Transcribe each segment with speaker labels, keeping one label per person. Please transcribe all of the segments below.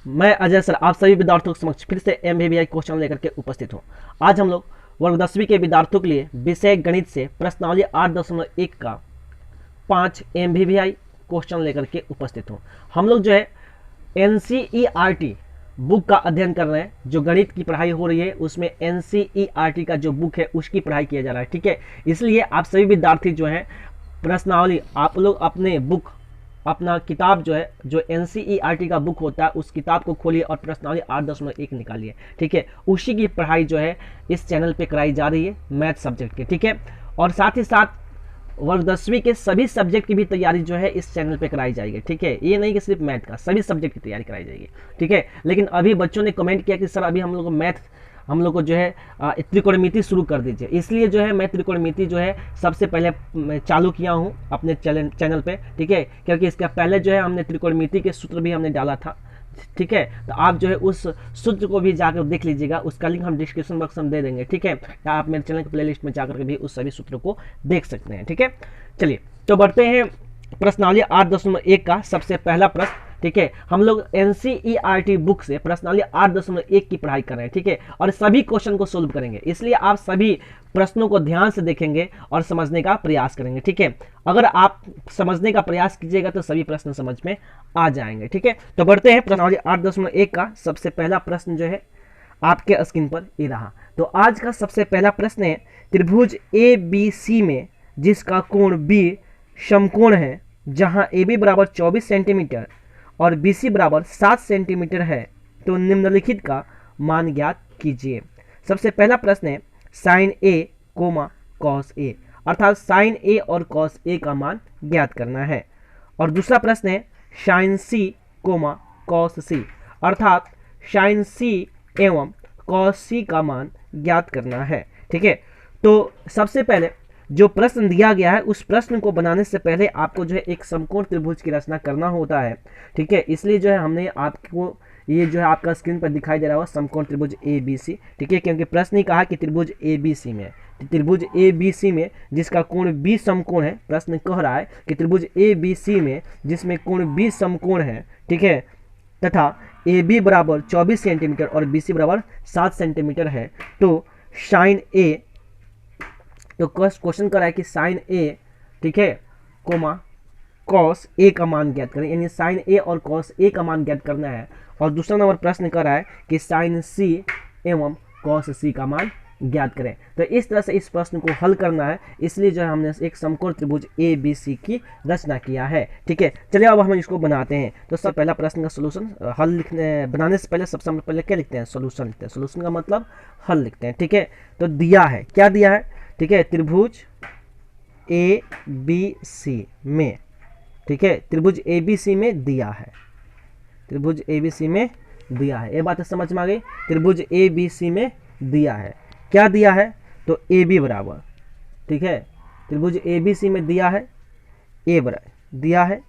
Speaker 1: मैं अजय सर आप सभी विद्यार्थियों के समक्ष फिर से एमवीवीआई क्वेश्चन लेकर के उपस्थित हूँ। आज हम लोग वर्ग 10वीं के विद्यार्थियों के लिए विषय गणित से प्रश्नावली 8.1 का 5 एमवीवीआई क्वेश्चन लेकर के उपस्थित हूँ। हम लोग जो है एनसीईआरटी बुक का अध्ययन कर रहे हैं। जो गणित की पढ़ाई हो रही है उसमें एनसीईआरटी का जो बुक है उसकी पढ़ाई किया जा रहा है, ठीक है। इसलिए आप सभी विद्यार्थी जो है प्रश्नावली आप लोग अपने बुक अपना किताब जो है जो एनसीईआरटी का बुक होता है उस किताब को खोलिए और प्रश्नावली 8.1 निकालिए, ठीक है। उसी की पढ़ाई जो है इस चैनल पे कराई जा रही है मैथ सब्जेक्ट के, ठीक है। और साथ ही साथ वर्ग 10वीं के सभी सब्जेक्ट की भी तैयारी जो है इस चैनल पे कराई जाएगी, ठीक है। ये नहीं कि सिर्फ मैथ का, सभी सब्जेक्ट की तैयारी कराई जाएगी, ठीक है। लेकिन अभी बच्चों ने कमेंट किया कि सर अभी हम लोग को मैथ हम लोग को जो है त्रिकोणमिति शुरू कर दीजिए। इसलिए जो है मैं त्रिकोणमिति जो है सबसे पहले चालू किया हूँ अपने चैनल पे, ठीक है। क्योंकि इसके पहले जो है हमने त्रिकोणमिति के सूत्र भी हमने डाला था, ठीक है। तो आप जो है उस सूत्र को भी जाकर देख लीजिएगा, उसका लिंक हम डिस्क्रिप्शन बॉक्स में दे देंगे, ठीक है। या आप मेरे चैनल के प्लेलिस्ट में जाकर के भी उस सभी सूत्रों को देख सकते हैं, ठीक है। चलिए तो बढ़ते हैं प्रश्नावली 8.1 का सबसे पहला प्रश्न, ठीक है। हम लोग एनसीईआरटी बुक से प्रश्नावली 8.1 की पढ़ाई कर रहे हैं, ठीक है। और सभी क्वेश्चन को सोल्व करेंगे, इसलिए आप सभी प्रश्नों को ध्यान से देखेंगे और समझने का प्रयास करेंगे, ठीक है। अगर आप समझने का प्रयास कीजिएगा तो सभी प्रश्न समझ में आ जाएंगे, ठीक है। तो बढ़ते हैं प्रश्नावली 8.1 का सबसे पहला प्रश्न जो है आपके स्क्रीन पर ये रहा। तो आज का सबसे पहला प्रश्न है, त्रिभुज ए बी सी में जिसका कोण बी समकोण है, जहां ए बी बराबर 24 सेंटीमीटर और बी सी बराबर 7 सेंटीमीटर है, तो निम्नलिखित का मान ज्ञात कीजिए। सबसे पहला प्रश्न है sign A coma cos A, अर्थात साइन ए और कॉस ए का मान ज्ञात करना है। और दूसरा प्रश्न है साइन सी कोमा कॉस सी, अर्थात साइन सी एवं कॉस सी का मान ज्ञात करना है, ठीक है। तो सबसे पहले जो प्रश्न दिया गया है उस प्रश्न को बनाने से पहले आपको जो है एक समकोण त्रिभुज की रचना करना होता है, ठीक है। इसलिए जो है हमने आपको ये जो है आपका स्क्रीन पर दिखाई दे रहा है समकोण त्रिभुज ए बी सी, ठीक है। क्योंकि प्रश्न ही कहा कि त्रिभुज ए बी सी में, त्रिभुज ए बी सी में जिसका कोण बी समकोण है, प्रश्न कह रहा है कि त्रिभुज ए बी सी में जिसमें कोण बी समकोण है, ठीक है, तथा ए बी बराबर 24 सेंटीमीटर और बी सी बराबर 7 सेंटीमीटर है, तो साइन ए, तो क्वेश्चन कर रहा है कि साइन ए, ठीक है, कोमा कॉस ए का मान ज्ञात करें, यानी साइन ए और कॉस ए का मान ज्ञात करना है। और दूसरा नंबर प्रश्न कर रहा है कि साइन सी एवं कॉस सी का मान ज्ञात करें। तो इस तरह से इस प्रश्न को हल करना है, इसलिए जो है हमने एक समकोण त्रिभुज ए बी सी की रचना किया है, ठीक है। चलिए अब हम इसको बनाते हैं। तो सब पहला प्रश्न का सोल्यूशन हल लिखने बनाने से पहले सबसे पहले क्या लिखते हैं, सोल्यूशन लिखते हैं। सोल्यूशन का मतलब हल लिखते हैं, ठीक है। तो दिया है, क्या दिया है, ठीक है, त्रिभुज ए बी सी में, ठीक है, त्रिभुज ए बी सी में दिया है, त्रिभुज ए बी सी में दिया है। ये बात समझ में आ गई। त्रिभुज ए बी सी में दिया है, क्या दिया है, तो ए बी बराबर, ठीक है, त्रिभुज ए बी सी में दिया है ए बराबर दिया है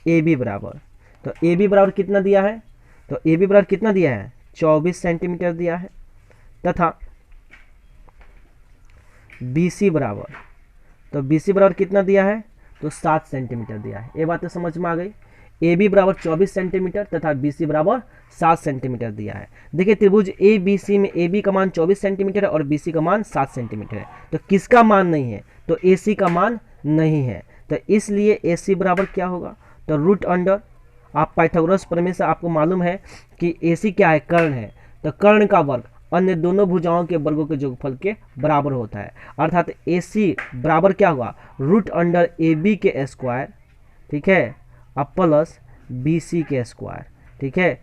Speaker 1: ए बी बराबर, तो ए बी बराबर कितना दिया है, तो ए बी बराबर कितना दिया है 24 सेंटीमीटर दिया है, तथा बी सी बराबर, तो बी सी बराबर कितना दिया है, तो 7 सेंटीमीटर दिया है। ये बात तो समझ में आ गई। ए बी बराबर 24 सेंटीमीटर तथा बी सी बराबर 7 सेंटीमीटर दिया है। देखिए त्रिभुज ए बी सी में ए बी का मान 24 सेंटीमीटर है और बी सी का मान 7 सेंटीमीटर है, तो किसका मान नहीं है, तो ए सी का मान नहीं है। तो इसलिए ए सी बराबर क्या होगा, तो रूट अंडर, आप पाइथागोरस प्रमेय से आपको मालूम है कि ए सी क्या है, कर्ण है, तो कर्ण का वर्ग अन्य दोनों भुजाओं के वर्गों के योगफल के बराबर होता है, अर्थात ए सी बराबर क्या हुआ, रूट अंडर ए बी के स्क्वायर, ठीक है, अब प्लस बी सी के स्क्वायर, ठीक है।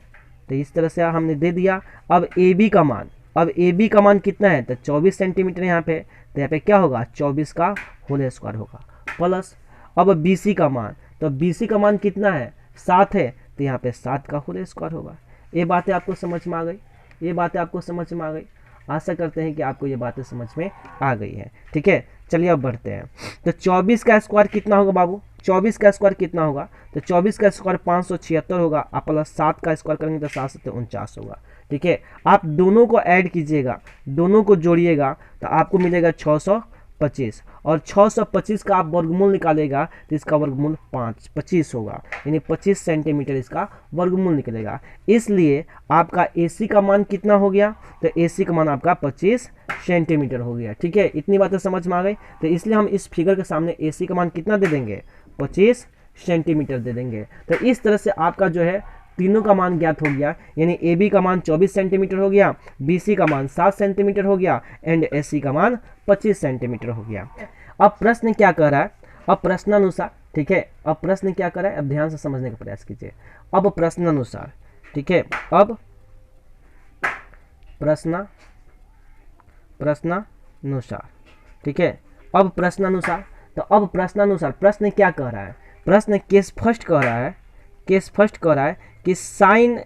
Speaker 1: तो इस तरह से हमने दे दिया। अब ए बी का मान, अब ए बी का मान कितना है, तो 24 सेंटीमीटर यहाँ पे, तो यहाँ पे क्या होगा 24 का होल स्क्वायर होगा, प्लस अब बी सी का मान, तो बी सी का मान कितना है 7 है, तो यहाँ पे 7 का होल स्क्वायर होगा। ये बातें आपको समझ में आ गई, ये बातें आपको समझ में आ गई। आशा करते हैं कि आपको ये बातें समझ में आ गई है, ठीक है। चलिए अब बढ़ते हैं। तो 24 का स्क्वायर कितना होगा बाबू, 24 का स्क्वायर कितना होगा, तो 24 का स्क्वायर 576 होगा, आप प्लस 7 का स्क्वायर करेंगे तो 7 से 49 होगा, ठीक है। आप दोनों को ऐड कीजिएगा, दोनों को जोड़िएगा तो आपको मिलेगा 25, और 625 का आप वर्गमूल निकालेगा तो इसका वर्गमूल 25 होगा, यानी 25 सेंटीमीटर इसका वर्गमूल निकलेगा। इसलिए आपका AC का मान कितना हो गया, तो AC का मान आपका 25 सेंटीमीटर हो गया। ठीक है, इतनी बातें समझ में आ गई। तो इसलिए हम इस फिगर के सामने AC का मान कितना दे देंगे, 25 सेंटीमीटर दे देंगे। तो इस तरह से आपका जो है तीनों का मान ज्ञात हो गया, यानी AB का मान 24 सेंटीमीटर हो गया, BC का मान 7 सेंटीमीटर हो गया एंड AC का मान 25 सेंटीमीटर हो गया। अब प्रश्न क्या कह रहा है, अब प्रश्नानुसार, ठीक है, अब प्रश्न क्या कर रहा है, अब ध्यान से समझने का प्रयास कीजिए। अब प्रश्नानुसार, ठीक है, अब प्रश्नानुसार, ठीक है, अब प्रश्नानुसार, तो अब प्रश्नानुसार प्रश्न क्या कह रहा है, प्रश्न केस फर्स्ट कह रहा है, केस फर्स्ट कह रहा है कि साइन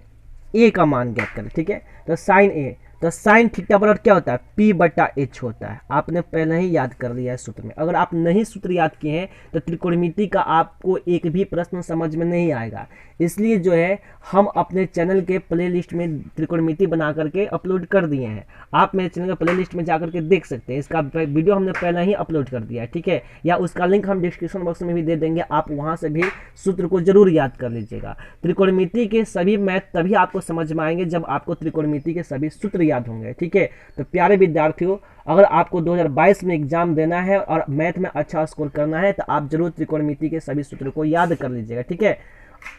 Speaker 1: ए का मान ज्ञात करें। ठीक है, तो साइन ए, तो साइन थीटा बराबर क्या होता है, P/H होता है। आपने पहले ही याद कर लिया है सूत्र में। अगर आप नहीं सूत्र याद किए हैं तो त्रिकोणमिति का आपको एक भी प्रश्न समझ में नहीं आएगा। इसलिए जो है हम अपने चैनल के प्लेलिस्ट में त्रिकोणमिति बना करके अपलोड कर दिए हैं। आप मेरे चैनल के प्लेलिस्ट में जाकर के देख सकते हैं, इसका वीडियो हमने पहले ही अपलोड कर दिया है। ठीक है, या उसका लिंक हम डिस्क्रिप्शन बॉक्स में भी दे देंगे, आप वहाँ से भी सूत्र को जरूर याद कर लीजिएगा। त्रिकोणमिति के सभी मैथ तभी आपको समझ में आएंगे जब आपको त्रिकोणमिति के सभी सूत्र याद होंगे। ठीक है, तो प्यारे विद्यार्थियों, अगर आपको 2022 में एग्जाम देना है और मैथ में अच्छा स्कोर करना है तो आप जरूर त्रिकोणमिति के सभी सूत्रों को याद कर लीजिएगा। ठीक है,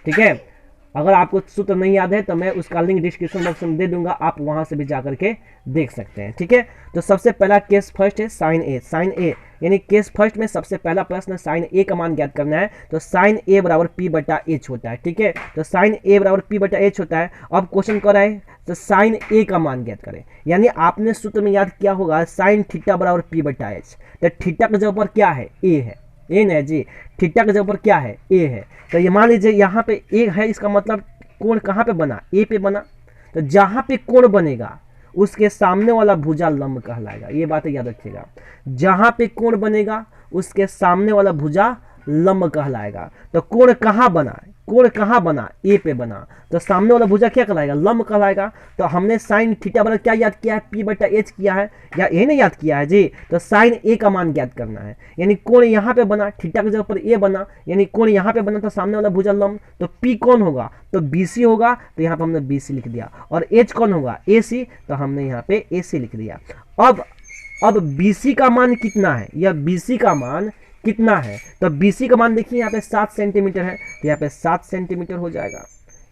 Speaker 1: ठीक है, अगर आपको सूत्र नहीं याद है तो मैं उसका लिंक डिस्क्रिप्शन बॉक्स में दे दूंगा, आप वहां से भी जाकर के देख सकते हैं। ठीक है, तो सबसे पहला केस फर्स्ट है साइन ए। साइन ए यानी केस फर्स्ट में सबसे पहला प्रश्न साइन ए का मान ज्ञात करना है, तो साइन ए बराबर P/H होता है। ठीक है, तो साइन ए बराबर P/H होता है। अब क्वेश्चन कर रहा है तो साइन ए का मान ज्ञात करें, यानी आपने सूत्र में याद किया होगा साइन थीटा बराबर P/H, तो थीटा का जगह पर क्या है, ए है, ए नहीं जी, थीटा के जगह पर क्या है, ए है। तो ये मान लीजिए यहाँ पे ए है, इसका मतलब कोण कहाँ पे बना, ए पे बना। तो जहाँ पे कोण बनेगा उसके सामने वाला भुजा लंब कहलाएगा, ये बात याद रखिएगा। जहाँ पे कोण बनेगा उसके सामने वाला भुजा लंब कहलाएगा। तो कोण कहाँ बना, कोण कहाँ बना, ए पे बना, तो सामने वाला भुजा क्या कहलाएगा, लंब कहलाएगा। तो हमने साइन थीटा बराबर क्या याद किया है, P/H किया है, या ए ने याद किया है जी। तो साइन ए का मान ज्ञात करना है, यानी कोण यहाँ पे बना, थीटा की जगह पर ए बना, यानी कोण यहाँ पे बना तो सामने वाला भुजा लंब, तो P कौन होगा, तो BC होगा, तो यहाँ पे हमने BC लिख दिया। और H कौन होगा, AC, तो हमने यहाँ पे AC लिख दिया। अब BC का मान कितना है, या BC का मान कितना है, तो BC का मान देखिए यहाँ पे 7 सेंटीमीटर है, तो यहाँ पे 7 सेंटीमीटर हो जाएगा।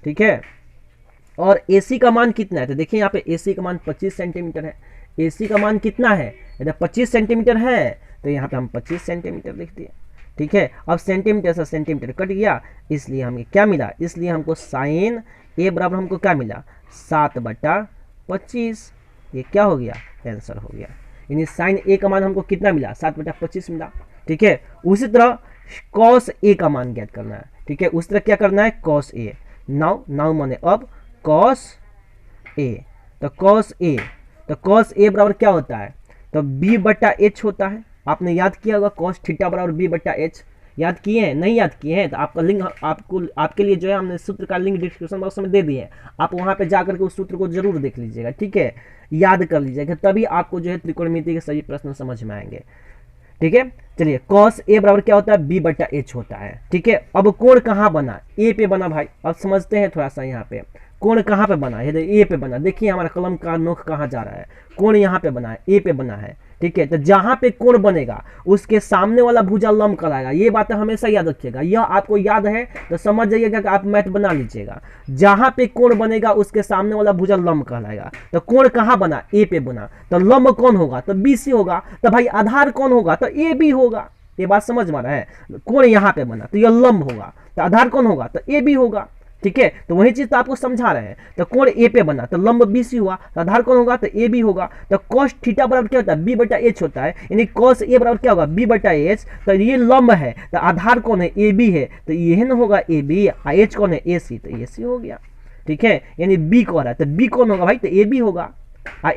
Speaker 1: ठीक है, और AC का मान कितना है, तो देखिए यहाँ पे AC का मान 25 सेंटीमीटर है। AC का मान कितना है, यदि 25 सेंटीमीटर है तो यहाँ पे हम 25 सेंटीमीटर लिख दिए। ठीक है, अब सेंटीमीटर से सेंटीमीटर कट गया, इसलिए हमें क्या मिला, इसलिए हमको साइन ए बराबर हमको क्या मिला, 7/25। ये क्या हो गया, आंसर हो गया। यानी साइन ए का मान हमको कितना मिला, 7/25 मिला। ठीक है, उसी तरह कॉस ए का मान ज्ञात करना है। ठीक है, उस तरह क्या करना है, कॉस ए, नाउ माने अब कॉस ए, तो कॉस ए, तो कॉस ए बराबर क्या होता है, तो B/H होता है। आपने याद किया होगा कॉस थीटा बराबर B/H, याद किए हैं, नहीं याद किए हैं तो आपका लिंक आपके लिए जो है हमने सूत्र का लिंक डिस्क्रिप्शन बॉक्स में दे दिए हैं, आप वहां पे जाकर के उस सूत्र को जरूर देख लीजिएगा। ठीक है, याद कर लीजिएगा, तभी आपको जो है त्रिकोणमिति के सभी प्रश्न समझ में आएंगे। ठीक है, चलिए कॉस ए बराबर क्या होता है, B/H होता है। ठीक है, अब कोण कहाँ बना, ए पे बना भाई। अब समझते हैं थोड़ा सा, यहाँ पे कोण कहाँ पे बना है, ए पे बना। देखिए हमारा कलम का नोक कहाँ जा रहा है, कोण यहाँ पे बना है, ए पे बना है। ठीक है, तो जहाँ पे कोण बनेगा उसके सामने वाला भुजा लंब कहलाएगा। ये बातें हमेशा याद रखिएगा, यह आपको याद है तो समझ जाइएगा कि आप मैथ बना लीजिएगा। जहाँ पे कोण बनेगा उसके सामने वाला भुजा लंब कहलाएगा। तो कोण कहाँ बना, ए पे बना, तो लंब कौन होगा, तो BC होगा। तो भाई आधार कौन होगा, तो AB होगा। ये बात समझ में आ रहा है, कोण यहाँ पे बना तो यह लंब होगा, तो आधार कौन होगा, तो AB होगा। ठीक है, तो वही चीज तो आपको समझा रहे हैं। तो कोण ए पे बना तो लंब BC हुआ, तो आधार कौन होगा, तो AB होगा। तो cos थीटा बराबर क्या होता है, B/H होता है, यानी cos ए बराबर क्या होगा, B/H। तो ये लंब है, तो आधार कौन है, AB है, तो ये न होगा AB, H कौन है, AC, तो AC हो गया। ठीक है, यानी B कौन है, तो B कौन होगा भाई, तो AB होगा,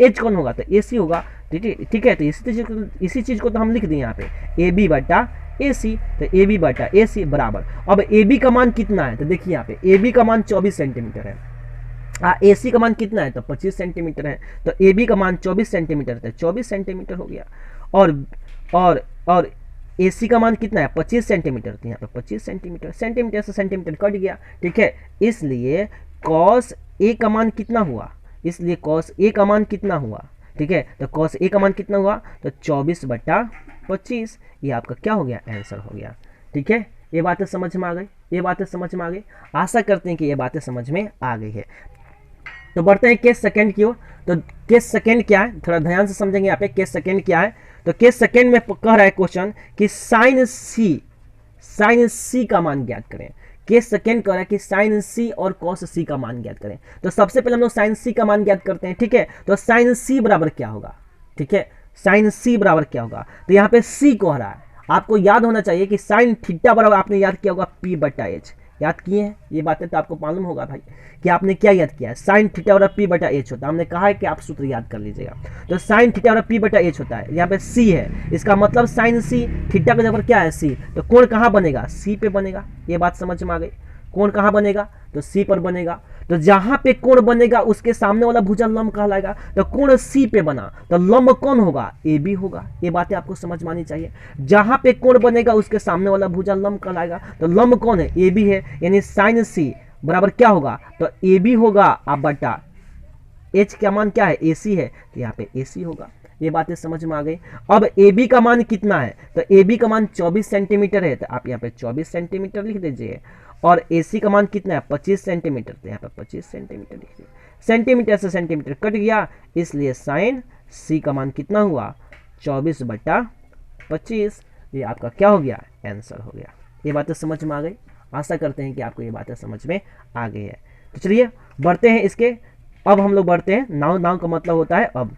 Speaker 1: H कौन होगा, तो AC होगा। ठीक है, तो इसी चीज को तो हम लिख दें यहाँ पे, AB/AC, तो AB/AC बराबर। अब AB का मान कितना है, तो देखिए यहाँ पे AB का मान 24 सेंटीमीटर है, AC का मान कितना है, तो 25 सेंटीमीटर है। तो AB का मान 24 सेंटीमीटर है, 24 सेंटीमीटर हो गया। और AC का मान कितना है 25 सेंटीमीटर, तो यहाँ पे 25 सेंटीमीटर, सेंटीमीटर से सेंटीमीटर कट गया, ठीक है। इसलिए cos A का मान कितना हुआ, इसलिए cos A का मान कितना हुआ, ठीक है। तो cos A का मान कितना हुआ, तो 24/25, ये आपका क्या हो गया, आंसर हो गया, ठीक है। ये बातें समझ में आ गई, ये बातें समझ में आ गई, आशा करते हैं कि ये बातें समझ में आ गई है। तो बढ़ते हैं केस सेकंड की ओर। तो केस सेकंड क्या है, थोड़ा ध्यान से समझेंगे यहाँ पे केस सेकंड क्या है। तो केस सेकंड में कह रहा है क्वेश्चन कि साइन सी का मान ज्ञात करें। केस सेकंड कह रहा है कि साइन सी और कॉस सी का मान ज्ञात करें। तो सबसे पहले हम लोग साइन सी का मान ज्ञात करते हैं, ठीक है। तो साइन सी बराबर क्या होगा, ठीक है, साइन सी बराबर क्या होगा। तो यहाँ पे सी कह रहा है, आपको याद होना चाहिए कि साइन थीटा बराबर आपने याद किया होगा P/H, याद किए हैं ये बातें, तो आपको मालूम होगा भाई कि आपने क्या याद किया है, साइन थीटा बराबर P/H होता है। हमने कहा है कि आप सूत्र याद कर लीजिएगा। तो साइन थीटा बराबर P/H होता है, यहाँ पे C है, इसका मतलब साइन C, थीटा का जगह क्या है C, तो कोण कहाँ बनेगा, C पे बनेगा। ये बात समझ में आ गई, कोण कहाँ बनेगा, तो C पर बनेगा। तो जहां पे कोण बनेगा उसके सामने वाला भुजा लंब कहलाएगा। तो कोण C पे बना तो लंब कौन होगा, AB होगा। ये बातें आपको समझ में आनी चाहिए। जहां पे कोण बनेगा उसके सामने वाला भुजा लंब कहलाएगा। तो लंब कौन है, AB है, यानी साइन C बराबर क्या होगा, तो AB होगा अब बटा H का मान क्या है, AC है, तो यहाँ पे AC होगा। ये बातें समझ में आ गई। अब AB का मान कितना है, तो AB का मान 24 सेंटीमीटर है, तो आप यहाँ पे 24 सेंटीमीटर लिख दीजिए। और AC का मान कितना है 25 सेंटीमीटर, तो यहाँ पे 25 सेंटीमीटर लिख दीजिए। सेंटीमीटर से सेंटीमीटर कट गया, इसलिए साइन C का मान कितना हुआ 24/25। ये आपका क्या हो गया, आंसर हो गया। ये बातें समझ में आ गई, आशा करते हैं कि आपको ये बातें समझ में आ गई है। तो चलिए बढ़ते हैं इसके, अब हम लोग बढ़ते हैं, नाउ का मतलब होता है अब,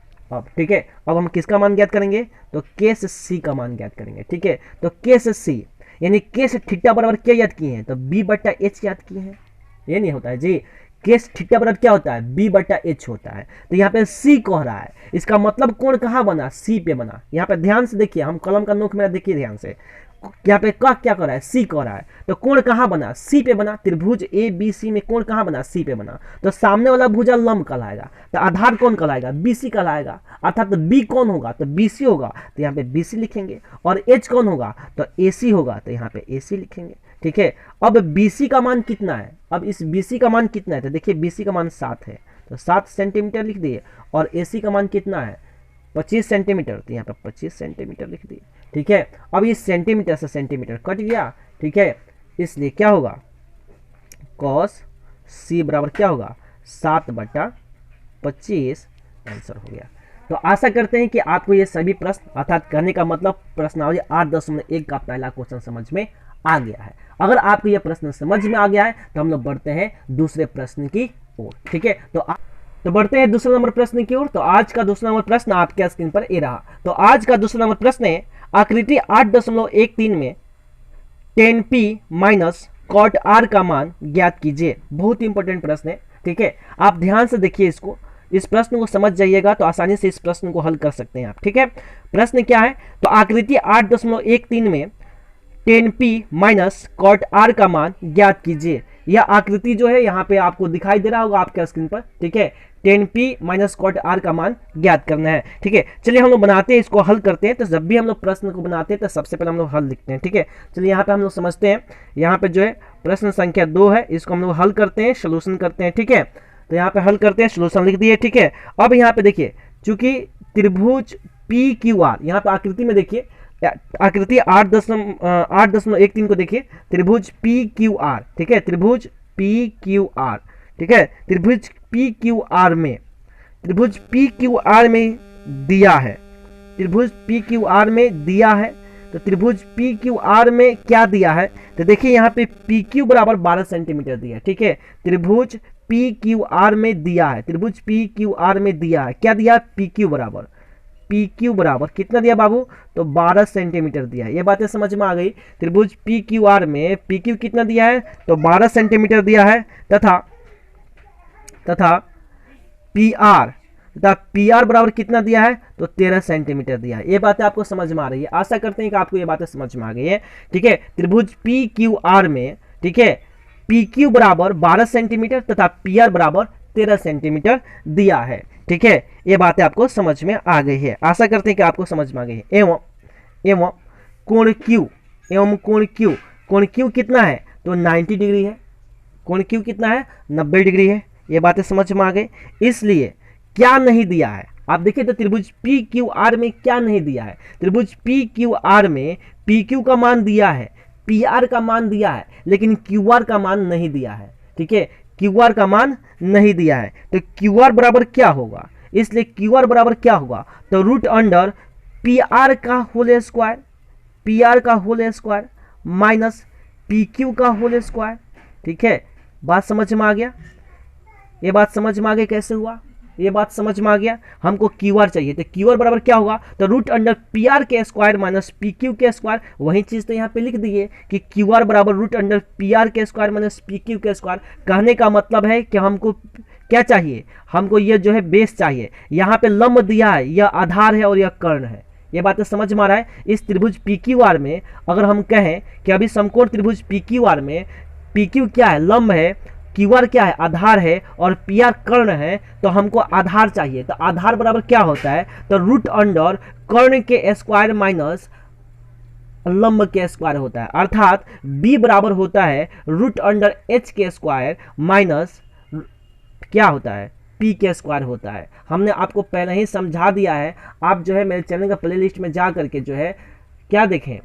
Speaker 1: ठीक है। अब हम किसका मान ज्ञात करेंगे, तो केस C का मान ज्ञात करेंगे, ठीक है। तो केस C यानी केस थीटा बराबर क्या याद किए हैं, तो B/H याद किए हैं। ये नहीं होता है जी, केस थीटा बराबर क्या होता है, B/H होता है। तो यहाँ पे C कह रहा है, इसका मतलब कोण कहाँ बना, C पे बना। यहाँ पे ध्यान से देखिए, हम कलम का नोक मेरा देखिए ध्यान से, यहाँ पे क्या कर रहा है, C कह रहा है। तो कोण कहाँ बना, C पे बना। त्रिभुज ABC में कोण कहाँ बना, C पे बना। तो सामने वाला भुजा लंब कहलाएगा, तो आधार कौन कहलाएगा, BC कहलाएगा। अर्थात तो B कौन होगा, तो BC होगा, तो यहाँ पे BC लिखेंगे। और H कौन होगा, तो AC होगा, तो यहाँ पे AC लिखेंगे, ठीक है। अब BC का मान कितना है, अब इस BC का मान कितना है, तो देखिए BC का मान 7 है, तो 7 सेंटीमीटर लिख दिए। और AC का मान कितना है 25 सेंटीमीटर, तो यहाँ पे 25 सेंटीमीटर लिख दिए, ठीक है। अब ये सेंटीमीटर से सेंटीमीटर कट गया, ठीक है। इसलिए क्या होगा, cos C बराबर क्या होगा 7/25, आंसर हो गया। तो आशा करते हैं कि आपको ये सभी प्रश्न, अर्थात कहने का मतलब प्रश्नावली 8.1 का पहला क्वेश्चन समझ में आ गया है। अगर आपको यह प्रश्न समझ में आ गया है तो हम लोग बढ़ते हैं दूसरे प्रश्न की ओर, ठीक है। तो बढ़ते हैं दूसरे नंबर प्रश्न की ओर। तो आज का दूसरा नंबर प्रश्न आपके स्क्रीन पर ये रहा। तो आज का दूसरा नंबर प्रश्न है, आकृति 8.13 में 10p माइनस cot r का मान ज्ञात कीजिए। बहुत इंपॉर्टेंट प्रश्न है, ठीक है। आप ध्यान से देखिए इसको, इस प्रश्न को समझ जाइएगा तो आसानी से इस प्रश्न को हल कर सकते हैं आप, ठीक है। प्रश्न क्या है, तो आकृति 8.13 में 10p माइनस cot r का मान ज्ञात कीजिए। यह आकृति जो है यहाँ पे आपको दिखाई दे रहा होगा आपके स्क्रीन पर, ठीक है। 10p माइनस cot r का मान ज्ञात करना है, ठीक है। चलिए हम लोग बनाते हैं, इसको हल करते हैं। तो जब भी हम लोग प्रश्न को बनाते हैं तो सबसे पहले हम लोग हल लिखते हैं, ठीक है। चलिए यहाँ पे हम लोग समझते हैं, यहाँ पे जो है प्रश्न संख्या 2 है, इसको हम लोग हल करते हैं, सोल्यूशन करते हैं, ठीक है। तो यहाँ पे हल करते हैं, सोल्यूशन लिख दिए, ठीक है। अब यहाँ पे देखिए, चूंकि त्रिभुज PQR, यहाँ पे आकृति में देखिए, आकृति 8.13 को देखिए, त्रिभुज PQR, ठीक है, त्रिभुज PQR, ठीक है। त्रिभुज PQR में दिया है, त्रिभुज PQR में दिया है। तो त्रिभुज PQR में क्या दिया है, तो देखिए यहाँ पे PQ बराबर 12 सेंटीमीटर दिया है, ठीक है। त्रिभुज PQR में दिया है, त्रिभुज PQR में दिया है, क्या दिया, PQ बराबर कितना दिया बाबू, तो 12 सेंटीमीटर दिया है। ये बातें समझ में आ गई। त्रिभुज PQR में PQ कितना दिया है, तो 12 सेंटीमीटर दिया है, तथा PR बराबर कितना दिया है, तो 13 सेंटीमीटर दिया है। ये बातें आपको समझ में आ रही है, आशा करते हैं कि आपको ये बातें समझ में आ गई है, ठीक है। त्रिभुज PQR में, ठीक है, PQ बराबर 12 सेंटीमीटर तथा PR बराबर 13 सेंटीमीटर दिया है। ठीक है, ये बातें आपको समझ में आ गई है, आशा करते हैं कि आपको समझ में आ गई है। एवं एवं कोण Q, एवं कोण Q, कोण Q कितना है तो 90 डिग्री है, कोण Q कितना है 90 डिग्री है। ये बातें समझ में आ गई। इसलिए क्या नहीं दिया है, आप देखिए तो त्रिभुज PQR में क्या नहीं दिया है, त्रिभुज PQR में PQ का मान दिया है, PR का मान दिया है, लेकिन QR का मान नहीं दिया है। ठीक है, QR का मान नहीं दिया है, तो QR बराबर क्या होगा, इसलिए QR बराबर क्या होगा तो रूट अंडर PR का होल स्क्वायर, PR का होल स्क्वायर माइनस PQ का होल स्क्वायर। ठीक है, बात समझ में आ गया, ये बात समझ में आ गई कैसे हुआ, ये बात समझ में आ गया। हमको QR चाहिए, तो QR बराबर क्या होगा तो रूट अंडर PR के स्क्वायर माइनस PQ के स्क्वायर। वही चीज़ तो यहाँ पे लिख दिए कि QR बराबर रूट अंडर PR के स्क्वायर माइनस PQ के स्क्वायर। कहने का मतलब है कि हमको क्या चाहिए, हमको ये जो है बेस चाहिए। यहाँ पे लंब दिया है, यह आधार है और यह कर्ण है। ये बातें समझ में आ रहा है। इस त्रिभुज PQR में अगर हम कहें कि अभी समकोण त्रिभुज PQR में PQ क्या है लंब है, QR क्या है आधार है और PR कर्ण है, तो हमको आधार चाहिए। तो आधार बराबर क्या होता है तो रूट अंडर कर्ण के स्क्वायर माइनस लंब के स्क्वायर होता है, अर्थात B बराबर होता है रूट अंडर H के स्क्वायर माइनस क्या होता है P के स्क्वायर होता है। हमने आपको पहले ही समझा दिया है, आप जो है मेरे चैनल का प्लेलिस्ट में जा करके जो है क्या देखें,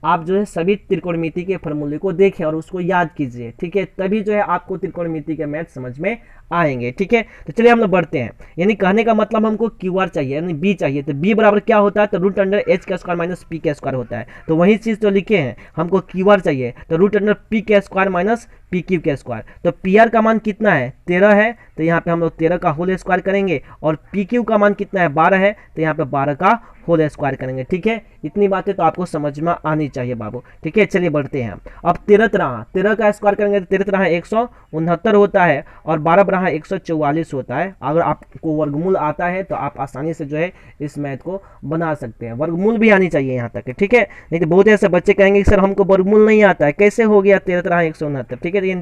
Speaker 1: आप जो है सभी त्रिकोणमिति के फॉर्मूले को देखें और उसको याद कीजिए। ठीक है, तभी जो है आपको त्रिकोणमिति के मैथ समझ में आएंगे। ठीक है, तो चलिए हम लोग बढ़ते हैं। यानी कहने का मतलब हमको QR चाहिए यानी B चाहिए, तो B बराबर क्या होता है तो रूट अंडर H का स्क्वायर माइनस P का स्क्वायर होता है। तो वही चीज़ तो लिखे हैं, हमको QR चाहिए तो रूट अंडर P का स्क्वायर माइनस PQ का स्क्वायर। तो PR का मान कितना है 13 है, तो यहाँ पे हम लोग 13 का होल स्क्वायर करेंगे, और PQ का मान कितना है 12 है, तो यहाँ पे 12 का होल स्क्वायर करेंगे। ठीक है, इतनी बातें तो आपको समझ में आनी चाहिए बाबू। ठीक है, चलिए बढ़ते हैं। अब 13 का स्क्वायर करेंगे तो 13 169 होता है, और 12 144 होता है। अगर आपको वर्गमूल आता है तो आप आसानी से जो है इस मैथ को बना सकते हैं, वर्गमूल भी आनी चाहिए यहाँ तक। ठीक है, नहीं तो बहुत ऐसे बच्चे कहेंगे कि सर हमको वर्गमूल नहीं आता है, कैसे हो गया 13 169। ठीक है, लेकिन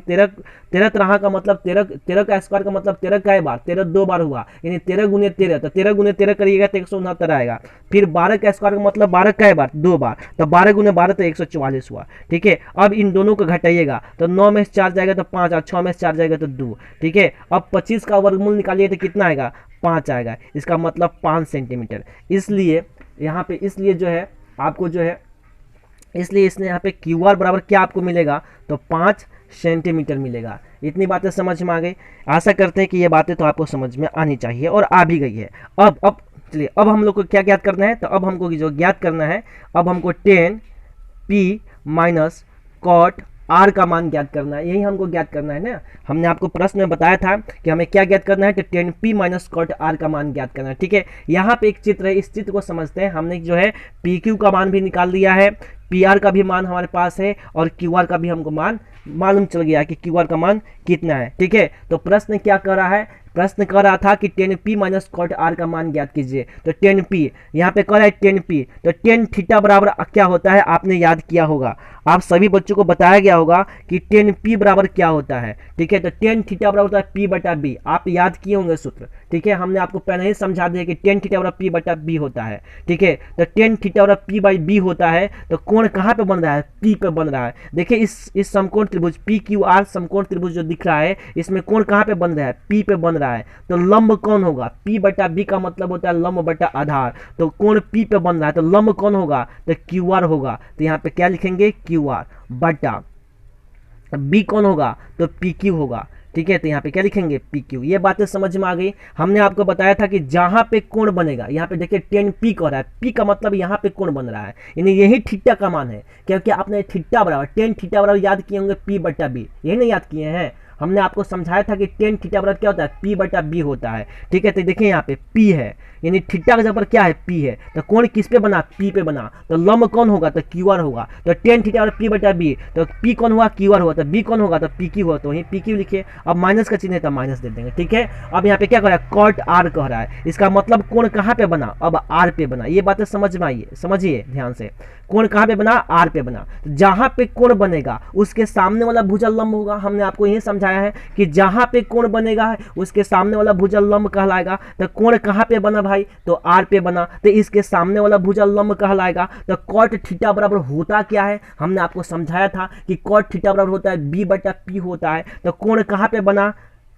Speaker 1: 13 का मतलब 13 का स्क्वायर का मतलब 13 का बार 13 2 बार हुआ, यानी 13 गुने 13, तो 13 गुने 13 करिएगा तो 169 आएगा। फिर 12 का स्क्वायर का मतलब 12 का बार 2 बार, तो 12 गुने 12 तो 144 हुआ। ठीक है, अब इन दोनों को घटाइएगा तो 9 में से 4 जाएगा तो 5, और 6 में से 4 जाएगा तो 2। ठीक है, अब 25 का वर्गमूल निकालिए तो कितना आएगा 5 आएगा, इसका मतलब 5 सेंटीमीटर। इसलिए यहाँ पे इसलिए जो है आपको जो है इसलिए इसने यहाँ पे QR बराबर क्या आपको मिलेगा तो 5 सेंटीमीटर मिलेगा। इतनी बातें समझ में आ गई, आशा करते हैं कि ये बातें तो आपको समझ में आनी चाहिए और आ भी गई है। अब चलिए अब हम लोग को क्या ज्ञात करना है, तो अब हमको जो ज्ञात करना है, अब हमको 10P माइनस कॉट R का मान ज्ञात करना है, यही हमको ज्ञात करना है ना। हमने आपको प्रश्न में बताया था कि हमें क्या ज्ञात करना है, तो 10P माइनस कॉट R का मान ज्ञात करना है। ठीक है, यहाँ पे एक चित्र है, इस चित्र को समझते हैं। हमने जो है PQ का मान भी निकाल दिया है, PR का भी मान हमारे पास है, और QR का भी हमको मान मालूम चल गया कि QR का मान कितना है। ठीक है, तो प्रश्न क्या कर रहा है, प्रश्न कर रहा था कि 10P माइनस कॉट R का मान ज्ञात कीजिए। तो 10P यहाँ पे कर रहा है 10P, तो 10 थीटा बराबर क्या होता है आपने याद किया होगा, आप सभी बच्चों को बताया गया होगा कि 10P बराबर क्या होता है। ठीक है, तो 10 थीटा बराबर होता है P बटा B, आप याद किए होंगे सूत्र। ठीक है, हमने आपको पहले ही समझा दिया कि 10 थीटा बराबर P बटा B होता है। ठीक है, तो 10 थीटा बराबर P बाई B होता है, तो कोण कहाँ पे बन रहा है P पे बन रहा है। देखिए इस समकोण त्रिभुज PQR समकोण त्रिभुज जो दिख रहा है, इसमें कोण कहाँ पे बन रहा है P पे बन रहा है। तो लंब कौन होगा P बटा B का मतलब होता है लंब बटा आधार, तो कोण P पे बन रहा है, तो लंब कौन होगा तो QR होगा। तो यहाँ पे क्या लिखेंगे QR बटा B कौन होगा तो PQ होगा। ठीक है, तो यहाँ पे क्या लिखेंगे PQ। ये बातें समझ में आ गई। हमने आपको बताया था कि जहां पे कोण बनेगा, यहाँ पे देखिए 10P कह रहा है, P का मतलब यहाँ पे कोण बन रहा है, यानी यही थीटा का मान है, क्योंकि आपने थीटा बराबर 10 थीटा बराबर याद किए होंगे P बटा B, यही नहीं याद किए हैं। हमने आपको समझाया था कि 10 थीटा बराबर क्या होता है P बटा B होता है। ठीक है, तो देखिए यहाँ पे P है, यानी थीटा का जगह पर क्या है P है, तो कोण किस पे बना P पे बना, तो लंब कौन होगा तो QR होगा। तो 10 थीटा बराबर P बटा B, तो P कौन हुआ QR हुआ, तो B कौन होगा तो PQ हुआ, तो वहीं PQ लिखिए। अब माइनस का चिन्ह है तो माइनस दे देंगे। ठीक है, अब यहाँ पे क्या कह रहा है कॉट R कह रहा है, इसका मतलब कोण कहाँ पे बना अब R पे बना। ये बातें समझ में आइए, समझिए ध्यान से, कोण कहाँ पे बना R पे बना। तो जहां पे कोण बनेगा उसके सामने वाला भुजा लंब होगा, हमने आपको यही समझा समझाया है कि जहां पे कोण बनेगा है उसके सामने वाला भुजा लंब कहलाएगा। तो कोण कहां पे बना भाई, तो आर पे बना, तो इसके सामने वाला भुजा लंब कहलाएगा। तो कॉट थीटा बराबर होता क्या है, हमने आपको समझाया था कि कॉट थीटा बराबर होता है बी बटा पी होता है। तो कोण कहां पे बना,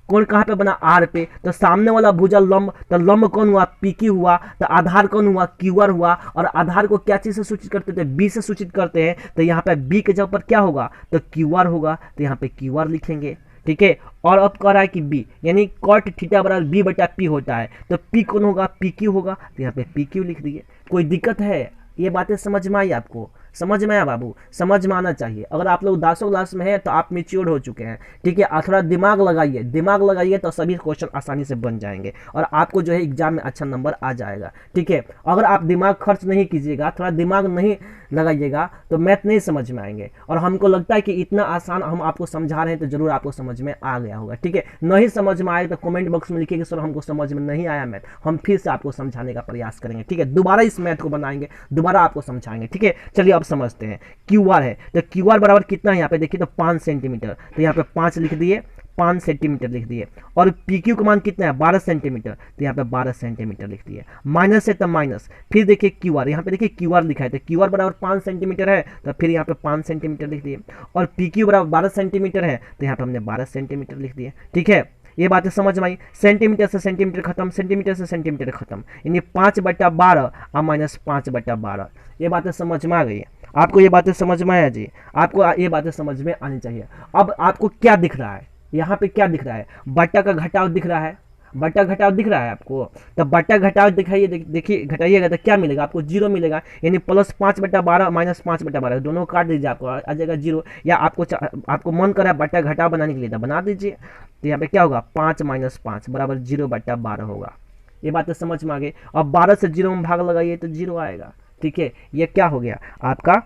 Speaker 1: कोण कहां पे बना, आर पे। तो सामने वाला भुजा लंब, तो लंब कौन हुआ, पी क्यू हुआ। तो आधार कौन हुआ, क्यू आर हुआ। और आधार को क्या चीज से सूचित करते थे, बी से सूचित करते हैं। तो यहाँ पे बी के जगह पर क्या होगा, तो क्यू आर होगा। तो यहाँ पे क्यू आर लिखेंगे, ठीक है। और अब कह रहा है कि बी यानी कॉट थीटा बराबर बी बटा पी होता है। तो पी कौन होगा, पी क्यू होगा। तो यहाँ पे पी क्यू लिख दिए। कोई दिक्कत है, ये बातें समझ में आई आपको, समझ में आया बाबू, समझ में आना चाहिए। अगर आप लोग 10वीं क्लास में हैं तो आप मैच्योर हो चुके हैं, ठीक है। थोड़ा दिमाग लगाइए, दिमाग लगाइए तो सभी क्वेश्चन आसानी से बन जाएंगे और आपको जो है एग्जाम में अच्छा नंबर आ जाएगा, ठीक है। अगर आप दिमाग खर्च नहीं कीजिएगा, थोड़ा दिमाग नहीं लगाइएगा तो मैथ नहीं समझ में आएंगे। और हमको लगता है कि इतना आसान हम आपको समझा रहे हैं तो जरूर आपको समझ में आ गया होगा, ठीक है। नहीं समझ में आए तो कमेंट बॉक्स में लिखिए कि सर हमको समझ में नहीं आया मैथ, हम फिर से आपको समझाने का प्रयास करेंगे, ठीक है। दोबारा इस मैथ को बनाएंगे, दोबारा आपको समझाएंगे, ठीक है। चलिए अब समझते हैं। क्यू आर है, तो क्यू आर बराबर कितना है यहाँ पे देखिए, तो 5 सेंटीमीटर। तो यहाँ पे 5 लिख दिए, 5 सेंटीमीटर लिख दिए। और पी क्यू का मान कितना है, 12 सेंटीमीटर। तो यहाँ पे 12 सेंटीमीटर लिख दिए। माइनस है तो माइनस, फिर देखिए क्यू आर, यहाँ पे देखिए क्यू आर लिखा है। तो क्यू आर बराबर 5 सेंटीमीटर है, तो फिर यहाँ पे 5 सेंटीमीटर लिख दिए। और पी क्यू बराबर 12 सेंटीमीटर है, तो यहाँ पे हमने 12 सेंटीमीटर लिख दिए, ठीक है। ये बातें समझ में आई। सेंटीमीटर से सेंटीमीटर खत्म, सेंटीमीटर से सेंटीमीटर खत्म, यानी 5/12 और माइनस 5/12। ये बातें समझ में आ गई है आपको, ये बातें समझ में आया जी, आपको ये बातें समझ में आनी चाहिए। अब आपको क्या दिख रहा है, यहाँ पे क्या दिख रहा है, बट्टा का घटाव दिख रहा है, बट्टा घटाव दिख रहा है आपको। तो बट्टा घटाव दिखाइए, देखिए घटाइएगा तो क्या मिलेगा आपको, 0 मिलेगा। यानी प्लस 5/12 माइनस 5/12 दोनों काट दीजिए, आपको आ जाएगा 0। या आपको मन कर रहा है बट्टा घटाव बनाने के लिए तो बना दीजिए। तो यहाँ पे क्या होगा, 5 माइनस 5 बराबर 0/12 होगा। ये बातें समझ में आ गई। अब 12 से 0 में भाग लगाइए तो 0 आएगा, ठीक है। ये क्या हो गया, आपका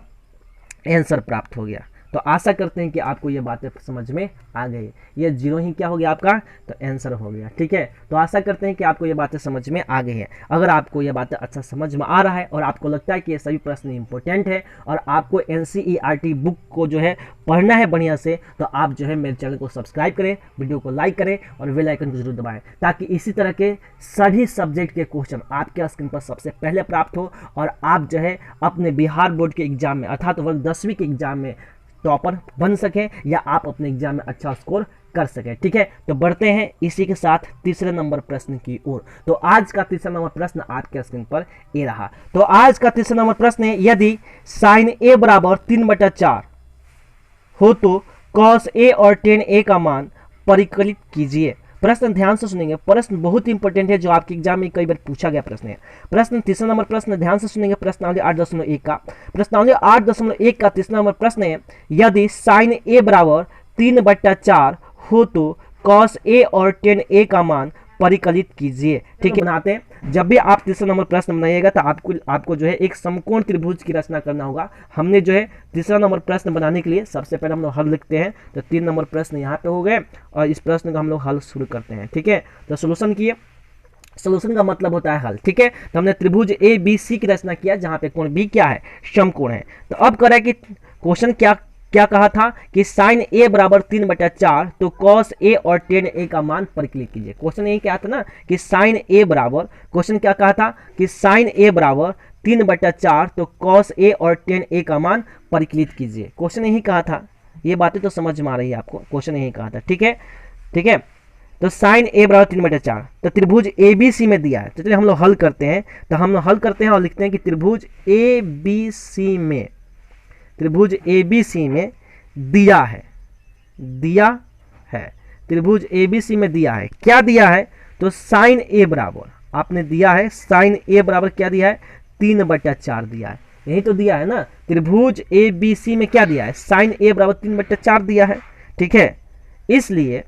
Speaker 1: आंसर प्राप्त हो गया। तो आशा करते हैं कि आपको ये बातें समझ में आ गई। ये 0 ही क्या हो गया आपका, तो आंसर हो गया, ठीक है। तो आशा करते हैं कि आपको ये बातें समझ में आ गई हैं। अगर आपको ये बातें अच्छा समझ में आ रहा है और आपको लगता है कि ये सभी प्रश्न इंपॉर्टेंट है और आपको NCERT बुक को जो है पढ़ना है बढ़िया से, तो आप जो है मेरे चैनल को सब्सक्राइब करें, वीडियो को लाइक करें और बेल आइकन को जरूर दबाएं, ताकि इसी तरह के सभी सब्जेक्ट के क्वेश्चन आपके स्क्रीन पर सबसे पहले प्राप्त हो और आप जो है अपने बिहार बोर्ड के एग्जाम में अर्थात वर्ग 10वीं के एग्जाम में टॉपर बन सकें या आप अपने एग्जाम में अच्छा स्कोर कर सकें, ठीक है। तो बढ़ते हैं इसी के साथ तीसरे नंबर प्रश्न की ओर। तो आज का तीसरा नंबर प्रश्न आपके स्क्रीन पर ये रहा। तो आज का तीसरा नंबर प्रश्न है, यदि साइन a बराबर 3/4 हो तो कॉस a और tan a का मान परिकलित कीजिए। प्रश्न ध्यान से सुनेंगे, प्रश्न बहुत इंपॉर्टेंट है जो आपके एग्जाम में कई बार पूछा गया प्रश्न है। प्रश्न तीसरा नंबर प्रश्न ध्यान से सुनेंगे, प्रश्नावली 8.1 का। प्रश्नावली 8.1 का तीसरा नंबर प्रश्न है, यदि साइन a बराबर 3/4 हो तो कॉस a और tan a का मान परिकलित कीजिए, ठीक है। बनाते हैं, जब भी आप तीसरा नंबर प्रश्न बनाइएगा तो आपको जो है एक समकोण त्रिभुज की रचना करना होगा। हमने जो है तीसरा नंबर प्रश्न बनाने के लिए सबसे पहले हम लोग हल लिखते हैं। तो 3 नंबर प्रश्न यहाँ पे हो गए और इस प्रश्न का हम लोग हल शुरू करते हैं, ठीक है। तो सोल्यूशन किए, सोल्यूशन का मतलब होता है हल, ठीक है। तो हमने त्रिभुज ABC की रचना किया जहां पे कोण B क्या है, समकोण है। तो अब कह रहा है कि क्वेश्चन क्या कहा था कि साइन a बराबर 3/4 तो कॉस a और tan a का मान परिकलित कीजिए। क्वेश्चन यही क्या था ना कि साइन a बराबर, क्वेश्चन क्या कहा था कि साइन a बराबर 3/4 तो कॉस a और tan a का मान परिकलित कीजिए। क्वेश्चन यही कहा था, ये बातें तो समझ में आ रही है आपको, क्वेश्चन यही कहा था, ठीक है, ठीक है। तो साइन a बराबर 3/4 तो त्रिभुज ABC में दिया है। तो चलिए हम लोग हल करते हैं। तो हम लोग हल करते हैं और लिखते हैं कि त्रिभुज ABC में, त्रिभुज ABC में दिया है त्रिभुज ABC में दिया है, क्या दिया है, तो साइन a बराबर आपने दिया है, साइन a बराबर क्या दिया है, 3/4 दिया है। यही तो दिया है ना, त्रिभुज ABC में क्या दिया है, साइन a बराबर 3/4 दिया है, ठीक है। इसलिए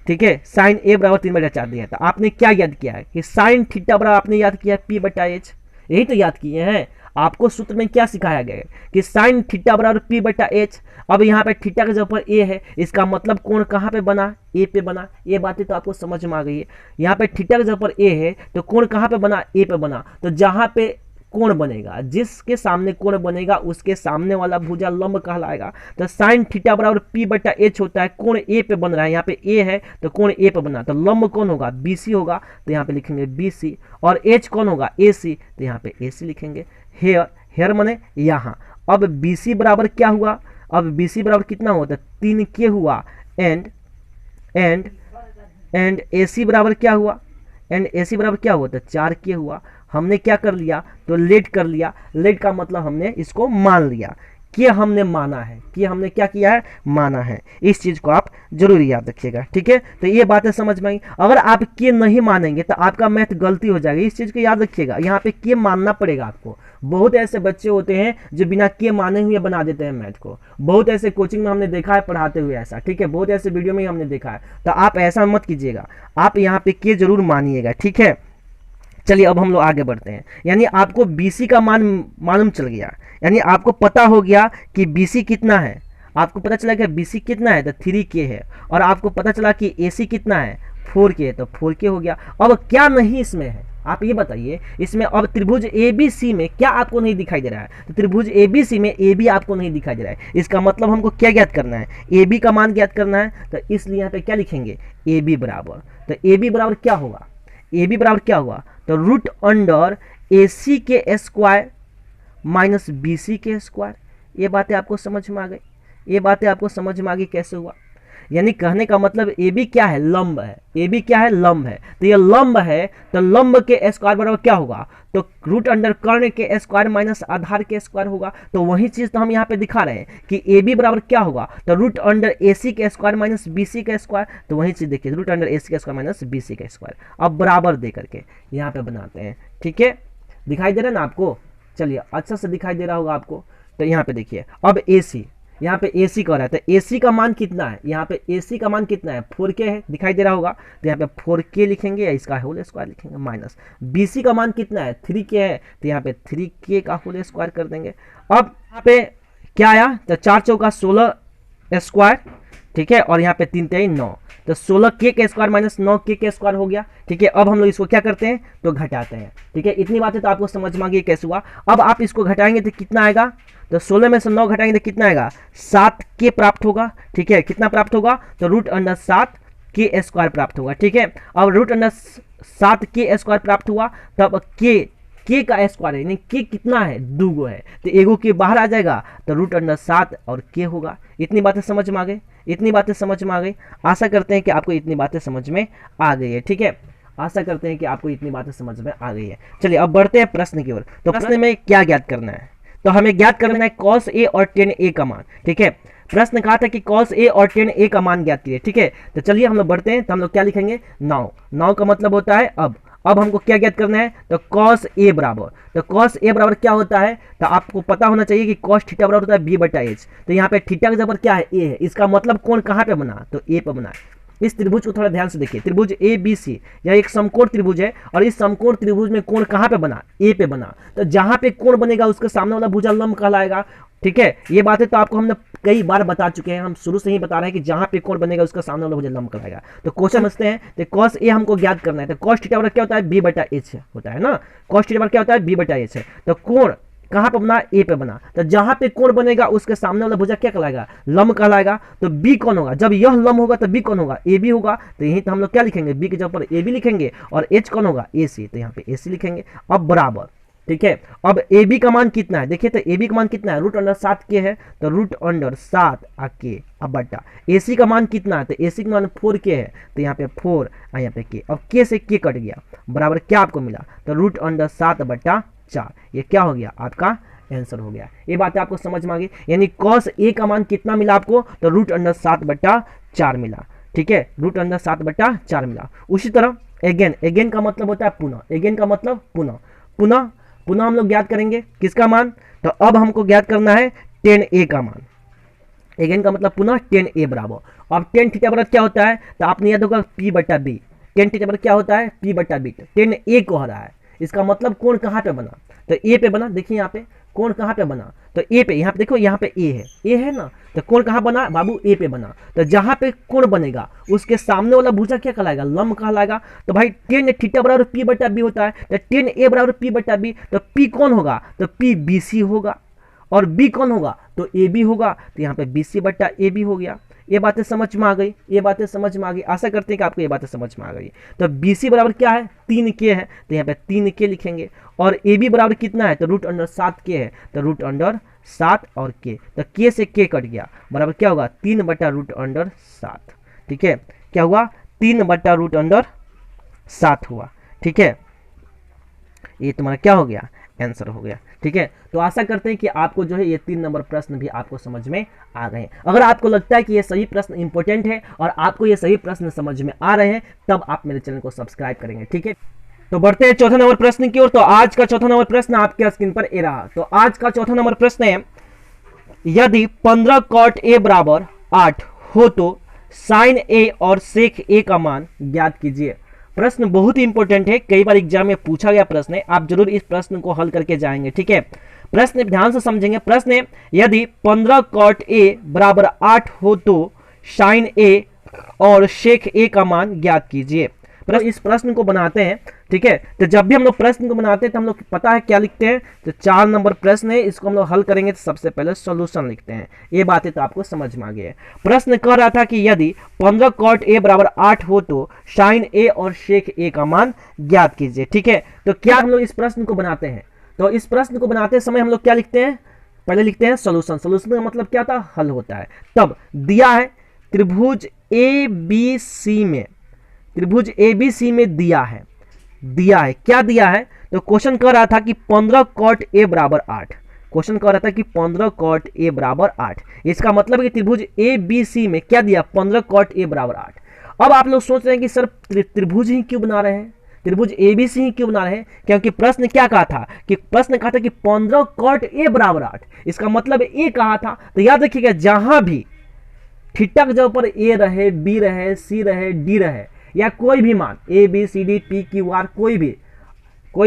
Speaker 1: ठीक है, साइन a बराबर 3/4 दिया था। आपने क्या याद किया है कि साइन थीटा बराबर आपने याद किया है P/H, यही तो याद किए हैं। आपको सूत्र में क्या सिखाया गया है कि साइन थीटा बराबर P/H। अब यहाँ पे थीटा के जगह पर a है, इसका मतलब कोण कहाँ पे बना, a पे बना। ये बातें तो आपको समझ में आ गई है। यहाँ पे थीटा के जगह पर a है तो कोण कहाँ पे बना, a पे बना। तो जहाँ पे कोण बनेगा, जिसके सामने कोण बनेगा उसके सामने वाला भुजा लंब कहलाएगा। तो साइन थीटा बराबर पी बटा एच होता है, कोण ए पे बन रहा है, यहाँ पे ए है तो कोण ए पे बना, तो लंब कौन होगा, बीसी होगा, तो यहाँ पे लिखेंगे बीसी, और एच कौन होगा, एसी, तो यहाँ पे एसी लिखेंगे। हेयर, हेयर माने यहाँ। अब बीसी बराबर क्या हुआ, अब बीसी बराबर कितना हुआ, तो 3K हुआ, एंड एसी बराबर क्या हुआ, एंड एसी बराबर क्या हुआ, तो 4K हुआ। हमने क्या कर लिया, तो लेट कर लिया, लेट का मतलब हमने इसको मान लिया, कि हमने माना है, कि हमने क्या किया है, माना है। इस चीज को आप जरूर याद रखिएगा, ठीक है। तो ये बातें समझ में आई। अगर आप के नहीं मानेंगे तो आपका मैथ गलती हो जाएगी, इस चीज को याद रखिएगा। यहाँ पे के मानना पड़ेगा आपको। बहुत ऐसे बच्चे होते हैं जो बिना के माने हुए बना देते हैं मैथ को, बहुत ऐसे कोचिंग में हमने देखा है पढ़ाते हुए ऐसा, ठीक है, बहुत ऐसे वीडियो में हमने देखा है। तो आप ऐसा मत कीजिएगा, आप यहाँ पे के जरूर मानिएगा, ठीक है। चलिए अब हम लोग आगे बढ़ते हैं। यानी आपको बीसी का मान मालूम चल गया, यानी आपको पता हो गया कि बीसी कितना है, आपको पता चला कि बीसी कितना है, तो 3K है, और आपको पता चला कि एसी कितना है, 4K है, तो 4K हो गया। अब क्या नहीं इसमें है, आप ये बताइए, इसमें अब त्रिभुज ABC में क्या आपको नहीं दिखाई दे रहा है, तो त्रिभुज ABC में AB आपको नहीं दिखाई दे रहा है। इसका मतलब हमको क्या ज्ञात करना है, AB का मान ज्ञात करना है, तो इसलिए यहाँ पे क्या लिखेंगे, AB बराबर, तो AB बराबर क्या होगा, AB बराबर क्या हुआ, तो रूट अंडर AC के स्क्वायर माइनस BC के स्क्वायर। ये बातें आपको समझ में आ गई, ये बातें आपको समझ में आ गई कैसे हुआ। यानी कहने का मतलब AB क्या है, लंब है, AB क्या है, लंब है, तो ये लंब है, तो लंब के स्क्वायर बराबर क्या होगा, तो रूट अंडर कर्ण के स्क्वायर माइनस आधार के स्क्वायर होगा। तो वही चीज तो हम यहाँ पे दिखा रहे हैं कि AB बराबर क्या होगा, तो रूट अंडर AC के स्क्वायर माइनस BC का स्क्वायर। तो वही चीज देखिए, रूट अंडर AC का स्क्वायर माइनस BC का स्क्वायर। अब बराबर दे करके यहाँ पे बनाते हैं, ठीक है, दिखाई दे रहा है ना आपको, चलिए अच्छा से दिखाई दे रहा होगा आपको। तो यहाँ पे देखिए, अब AC, यहाँ पे AC कह रहा है, तो AC का मान कितना है, यहाँ पे AC का मान कितना है, 4K है, दिखाई दे रहा होगा, तो यहाँ पे 4K लिखेंगे, या इसका होल स्क्वायर लिखेंगे, माइनस BC का मान कितना है, 3K है, तो यहाँ पे 3K का होल स्क्वायर कर देंगे। अब यहाँ पे क्या आया, तो 4 चौका 16 स्क्वायर, ठीक है, और यहाँ पे 3 3 9, तो 16K के स्क्वायर माइनस 9K के स्क्वायर हो गया, ठीक है। अब हम लोग इसको क्या करते हैं, तो घटाते हैं, ठीक है। इतनी बातें तो आपको समझ में आ गई कैसे हुआ। अब आप इसको घटाएंगे तो कितना आएगा, तो 16 में से 9 घटाएंगे तो कितना आएगा, 7K प्राप्त होगा, ठीक है। कितना प्राप्त होगा, तो रूट अंडर 7K स्क्वायर प्राप्त होगा, ठीक है। अब रूट अंडर 7K स्क्वायर प्राप्त हुआ, तब K का स्क्वायर है, यानी K कितना है, 2 है, तो एगो के बाहर आ जाएगा, तो रूट अंडर 7 और K होगा। इतनी बातें समझ में आ गई, इतनी बातें समझ में आ गई। आशा करते हैं कि आपको इतनी बातें समझ में आ गई है, ठीक है। आशा करते हैं कि आपको इतनी बातें समझ में आ गई है। चलिए अब बढ़ते हैं प्रश्न की ओर। तो प्रश्न में क्या ज्ञात करना है, तो हमें ज्ञात करना है cos A और tan A का मान, ठीक है। प्रश्न कहा था कि cos A और tan A का मान ज्ञात कीजिए, ठीक है। तो चलिए हम लोग बढ़ते हैं, तो हम लोग क्या लिखेंगे, नाउ का मतलब होता है अब हमको क्या ज्ञात करना है, तो cos A बराबर, तो cos A बराबर क्या होता है, तो आपको पता होना चाहिए कि cos थीटा बराबर होता है B बटा H। तो यहाँ पे थीटा का जबर क्या है, A है, इसका मतलब कोण कहाँ पे बना, तो A पे बना है। इस त्रिभुज को थोड़ा ध्यान से देखिए, त्रिभुज ABC यह एक समकोण त्रिभुज है, और इस समकोण त्रिभुज में कोण कहाँ पे बना, A पे बना। तो जहां पे कोण बनेगा उसके सामने वाला भुजा लंब कहलाएगा, ठीक है। ये बातें तो आपको हमने कई बार बता चुके हैं, हम शुरू से ही बता रहे हैं कि जहां पे कोण बनेगा उसका सामने वाला भुजा लंब कहलाएगा। तो क्वेश्चन समझते हैं, तो cos A हमको ज्ञात करना है, तो cos थीटा बराबर क्या होता है, B बटा H होता है ना, cos थीटा बराबर क्या होता है, B बटा H है। तो कोण कहाँ पे बना, A पे बना, तो जहां पे कोण बनेगा उसके सामने वाला भुजा क्या कहलाएगा, लंब कहलाएगा। तो B कौन होगा, जब यह लंब होगा तो B कौन होगा, AB होगा। तो यही तो हम लोग क्या लिखेंगे, B के जगह पर AB लिखेंगे, और H कौन होगा, AC, तो यहाँ पे AC लिखेंगे। अब बराबर, ठीक है। अब AB का मान कितना है, देखिए तो AB का मान कितना है, रूट अंडर 7K है, तो रूट अंडर 7K अब बटा AC का मान कितना है, तो AC का मान 4K है, तो यहाँ पे 4 यहाँ पे K। अब K से K कट गया, बराबर क्या आपको मिला, तो रूट अंडर 7 बटा 4। ये क्या हो गया, आपका आंसर हो गया। ये बातें आपको समझ में आ गई। यानी cos A का मान कितना मिला आपको, तो रूट अंडर 7 बटा 4 मिला, ठीक है, रूट अंडर 7 बटा 4 मिला। उसी तरह एगेन का मतलब होता है पुनः, एगेन का मतलब पुनः हम लोग ज्ञात करेंगे किसका मान, तो अब हमको ज्ञात करना है tan A का मान। एगेन का मतलब पुनः tan A बराबर, अब tan थीटा बराबर क्या होता है, तो आपने याद होगा P बटा B, tan थीटा बराबर क्या होता है, P बटा B। tan A कह रहा है, इसका मतलब कोण कहाँ पे बना, तो ए पे बना, देखिए यहाँ पे कोण कहाँ पे बना, तो ए पे, यहाँ पे देखो यहाँ पे ए है ना, तो कोण कहाँ बना बाबू, ए पे बना। तो जहाँ पे कोण बनेगा उसके सामने वाला भुजा क्या कहलाएगा, लंब कहलाएगा। तो भाई टेन थीटा बराबर पी बटा बी होता है, तो टेन ए बराबर पी बटा बी, तो पी कौन होगा, तो पी बी सी होगा, और बी कौन होगा, तो ए बी होगा। तो यहाँ पे बी सी बटा ए बी हो गया। ये बातें समझ में आ गई, ये बातें समझ में आ गई, आशा करते हैं कि आपको ये बातें समझ में आ गई। तो बी सी बराबर क्या है, 3k है, तो यहाँ पे 3k लिखेंगे। और ए बी बराबर कितना है, तो रूट अंडर 7k है, तो रूट अंडर 7 और k, तो k से k कट गया, बराबर क्या होगा, 3 बटा रूट अंडर 7। ठीक है, क्या हुआ, 3 बटा रूट अंडर 7 हुआ। ठीक है, ये तुम्हारा क्या हो गया, आंसर हो गया। ठीक है, तो आशा करते हैं कि आपको जो है ये 3 नंबर प्रश्न भी आपको समझ में आ गए। अगर आपको लगता है कि ये सही प्रश्न इंपॉर्टेंट है और आपको ये सही प्रश्न समझ में आ रहे हैं, तब आप मेरे चैनल को सब्सक्राइब करेंगे। ठीक है, तो बढ़ते हैं चौथा नंबर प्रश्न की ओर। तो आज का चौथा नंबर प्रश्न आपके स्क्रीन पर ये रहा। तो आज का चौथा नंबर प्रश्न है, यदि 15 कॉट ए बराबर 8 हो तो साइन ए और सेक ए का मान ज्ञात कीजिए। प्रश्न बहुत ही इंपॉर्टेंट है, कई बार एग्जाम में पूछा गया प्रश्न है, आप जरूर इस प्रश्न को हल करके जाएंगे। ठीक है, प्रश्न ध्यान से समझेंगे। प्रश्न है, यदि 15 कॉट ए बराबर 8 हो तो साइन ए और सेक ए का मान ज्ञात कीजिए। इस प्रश्न को बनाते हैं। ठीक है, तो जब भी हम लोग प्रश्न को बनाते हैं तो हम लोग पता है क्या लिखते हैं, तो 4 नंबर प्रश्न है, इसको हम लोग हल करेंगे तो सबसे पहले सॉल्यूशन लिखते हैं। ये बातें तो आपको समझ में आ गई है। प्रश्न कह रहा था कि यदि 15 कॉट ए बराबर 8 हो तो साइन ए और सेक ए का मान ज्ञात कीजिए। ठीक है, तो क्या हम लोग इस प्रश्न को बनाते हैं, तो इस प्रश्न को बनाते समय हम लोग क्या लिखते हैं, पहले लिखते हैं सॉल्यूशन। सॉल्यूशन का मतलब क्या था, हल होता है। तब दिया है त्रिभुज ए बी सी में, त्रिभुज ABC में दिया है क्या दिया है, तो क्वेश्चन कह रहा था कि 15 कॉट ए बराबर 8, क्वेश्चन कह रहा था कि 15 कॉट ए बराबर 8। इसका मतलब है कि त्रिभुज ABC में क्या दिया, 15 कॉट ए बराबर 8। अब आप लोग सोच रहे हैं कि सर त्रिभुज ही क्यों बना रहे हैं, त्रिभुज ABC ही क्यों बना रहे हैं, क्योंकि प्रश्न क्या कहा था कि 15 कॉट ए बराबर 8, इसका मतलब ए कहा था। तो याद रखिएगा, जहां भी थीटा के जगह पर ए रहे, बी रहे, सी रहे, डी रहे, या कोई भी मान A B C D P Q R, कोई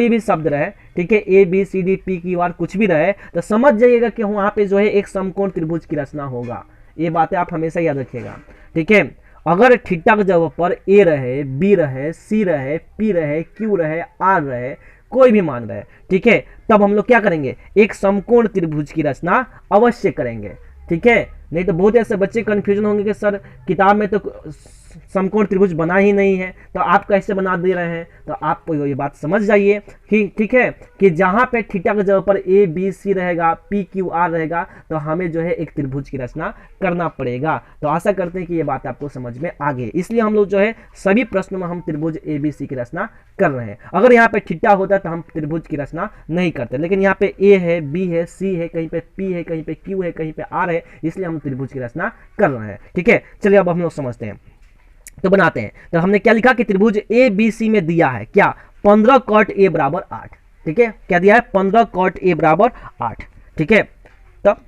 Speaker 1: भी शब्द रहे, ठीक है, A B C D P Q R कुछ भी रहे, तो समझ जाइएगा कि वहां पे जो है एक समकोण त्रिभुज की रचना होगा। ये बातें आप हमेशा याद रखिएगा। ठीक है, अगर थीटा के जगह पर ए रहे, बी रहे, सी रहे, पी रहे, क्यू रहे, आर रहे, कोई भी मान रहे, ठीक है, तब हम लोग क्या करेंगे, एक समकोण त्रिभुज की रचना अवश्य करेंगे। ठीक है, नहीं तो बहुत ऐसे बच्चे कंफ्यूजन होंगे कि सर किताब में तो समकोण त्रिभुज बना ही नहीं है, तो आप कैसे बना दे रहे हैं। तो आप ये बात समझ जाइए कि ठीक है, कि जहां पे थीटा के जगह पर ए बी सी रहेगा, पी क्यू आर रहेगा, तो हमें जो है एक त्रिभुज की रचना करना पड़ेगा। तो आशा करते हैं कि ये बात आपको समझ में आ गई, इसलिए हम लोग जो है सभी प्रश्नों में हम त्रिभुज ए बी सी की रचना कर रहे हैं। अगर यहाँ पे थीटा होता तो हम त्रिभुज की रचना नहीं करते, लेकिन यहाँ पे ए है, बी है, सी है, कहीं पे पी है, कहीं पे क्यू है, कहीं पे आर है, इसलिए हम त्रिभुज की रचना कर रहे हैं। ठीक है, चलिए अब हम लोग समझते हैं, तो बनाते हैं। तो हमने क्या लिखा कि त्रिभुज ए बी सी में दिया है क्या, 15 कॉट ए बराबर 8। ठीक है, क्या दिया है, 15 कॉट ए बराबर 8। ठीक है, तब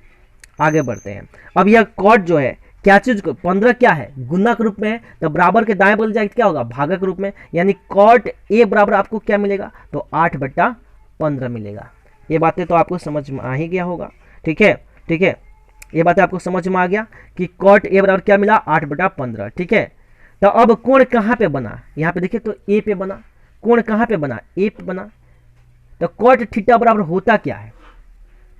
Speaker 1: आगे बढ़ते हैं। अब यह कॉट जो है क्या चीज को, 15 क्या है, गुणक रूप में है, तो बराबर के दाएं बगल जाए क्या होगा, भागक रूप में, यानी कॉट ए बराबर आपको क्या मिलेगा, तो 8/15 मिलेगा। ये बातें तो आपको समझ में आ ही गया होगा। ठीक है, ठीक है, ये बातें आपको समझ में आ गया कि कॉट ए बराबर क्या मिला, 8/15। ठीक है, तो अब कोण कहाँ पे बना, यहाँ पे देखिए, तो ए पे बना, कोण कहाँ पे बना, ए पे बना। तो कॉट थीटा बराबर होता क्या है,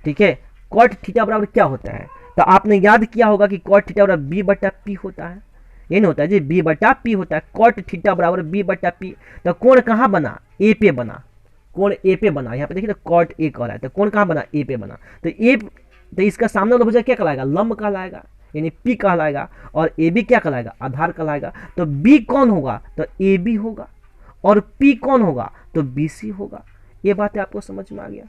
Speaker 1: ठीक है, कॉट थीटा बराबर क्या होता है, तो आपने याद किया होगा कि कॉट थीटा बराबर b/p होता है, ये नहीं होता है जी, b/p होता है, कॉट थीटा बराबर b/p। तो कोण कहाँ बना, ए पे बना, कोण ए पे बना, यहाँ पे देखिए तो कॉट ए कह रहा है, तो कोण कहाँ बना, ए पे बना। तो इसका सामने वाला भुजा क्या कहलाएगा, लंब कहलाएगा, यानी P कहलाएगा, और AB क्या कहलाएगा, आधार कहलाएगा। तो B कौन होगा, तो AB होगा, और P कौन होगा, तो BC होगा। ये बातें आपको समझ में आ गया,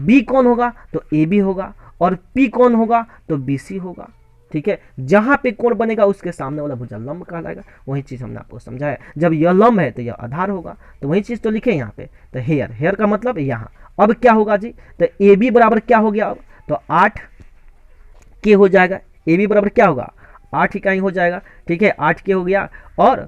Speaker 1: B कौन होगा, तो AB होगा, और P कौन होगा, तो BC होगा। ठीक है, जहां पे कोण बनेगा उसके सामने वाला भुजा लंब कहलाएगा। वही चीज हमने आपको समझाया, जब यह लंब है तो यह आधार होगा, तो वही चीज तो लिखे यहाँ पे। तो हेयर का मतलब यहाँ, अब क्या होगा जी, तो AB बराबर क्या हो गया, अब तो 8K हो जाएगा, ए बी बराबर क्या होगा, 8 इकाई हो जाएगा। ठीक है, 8K हो गया, और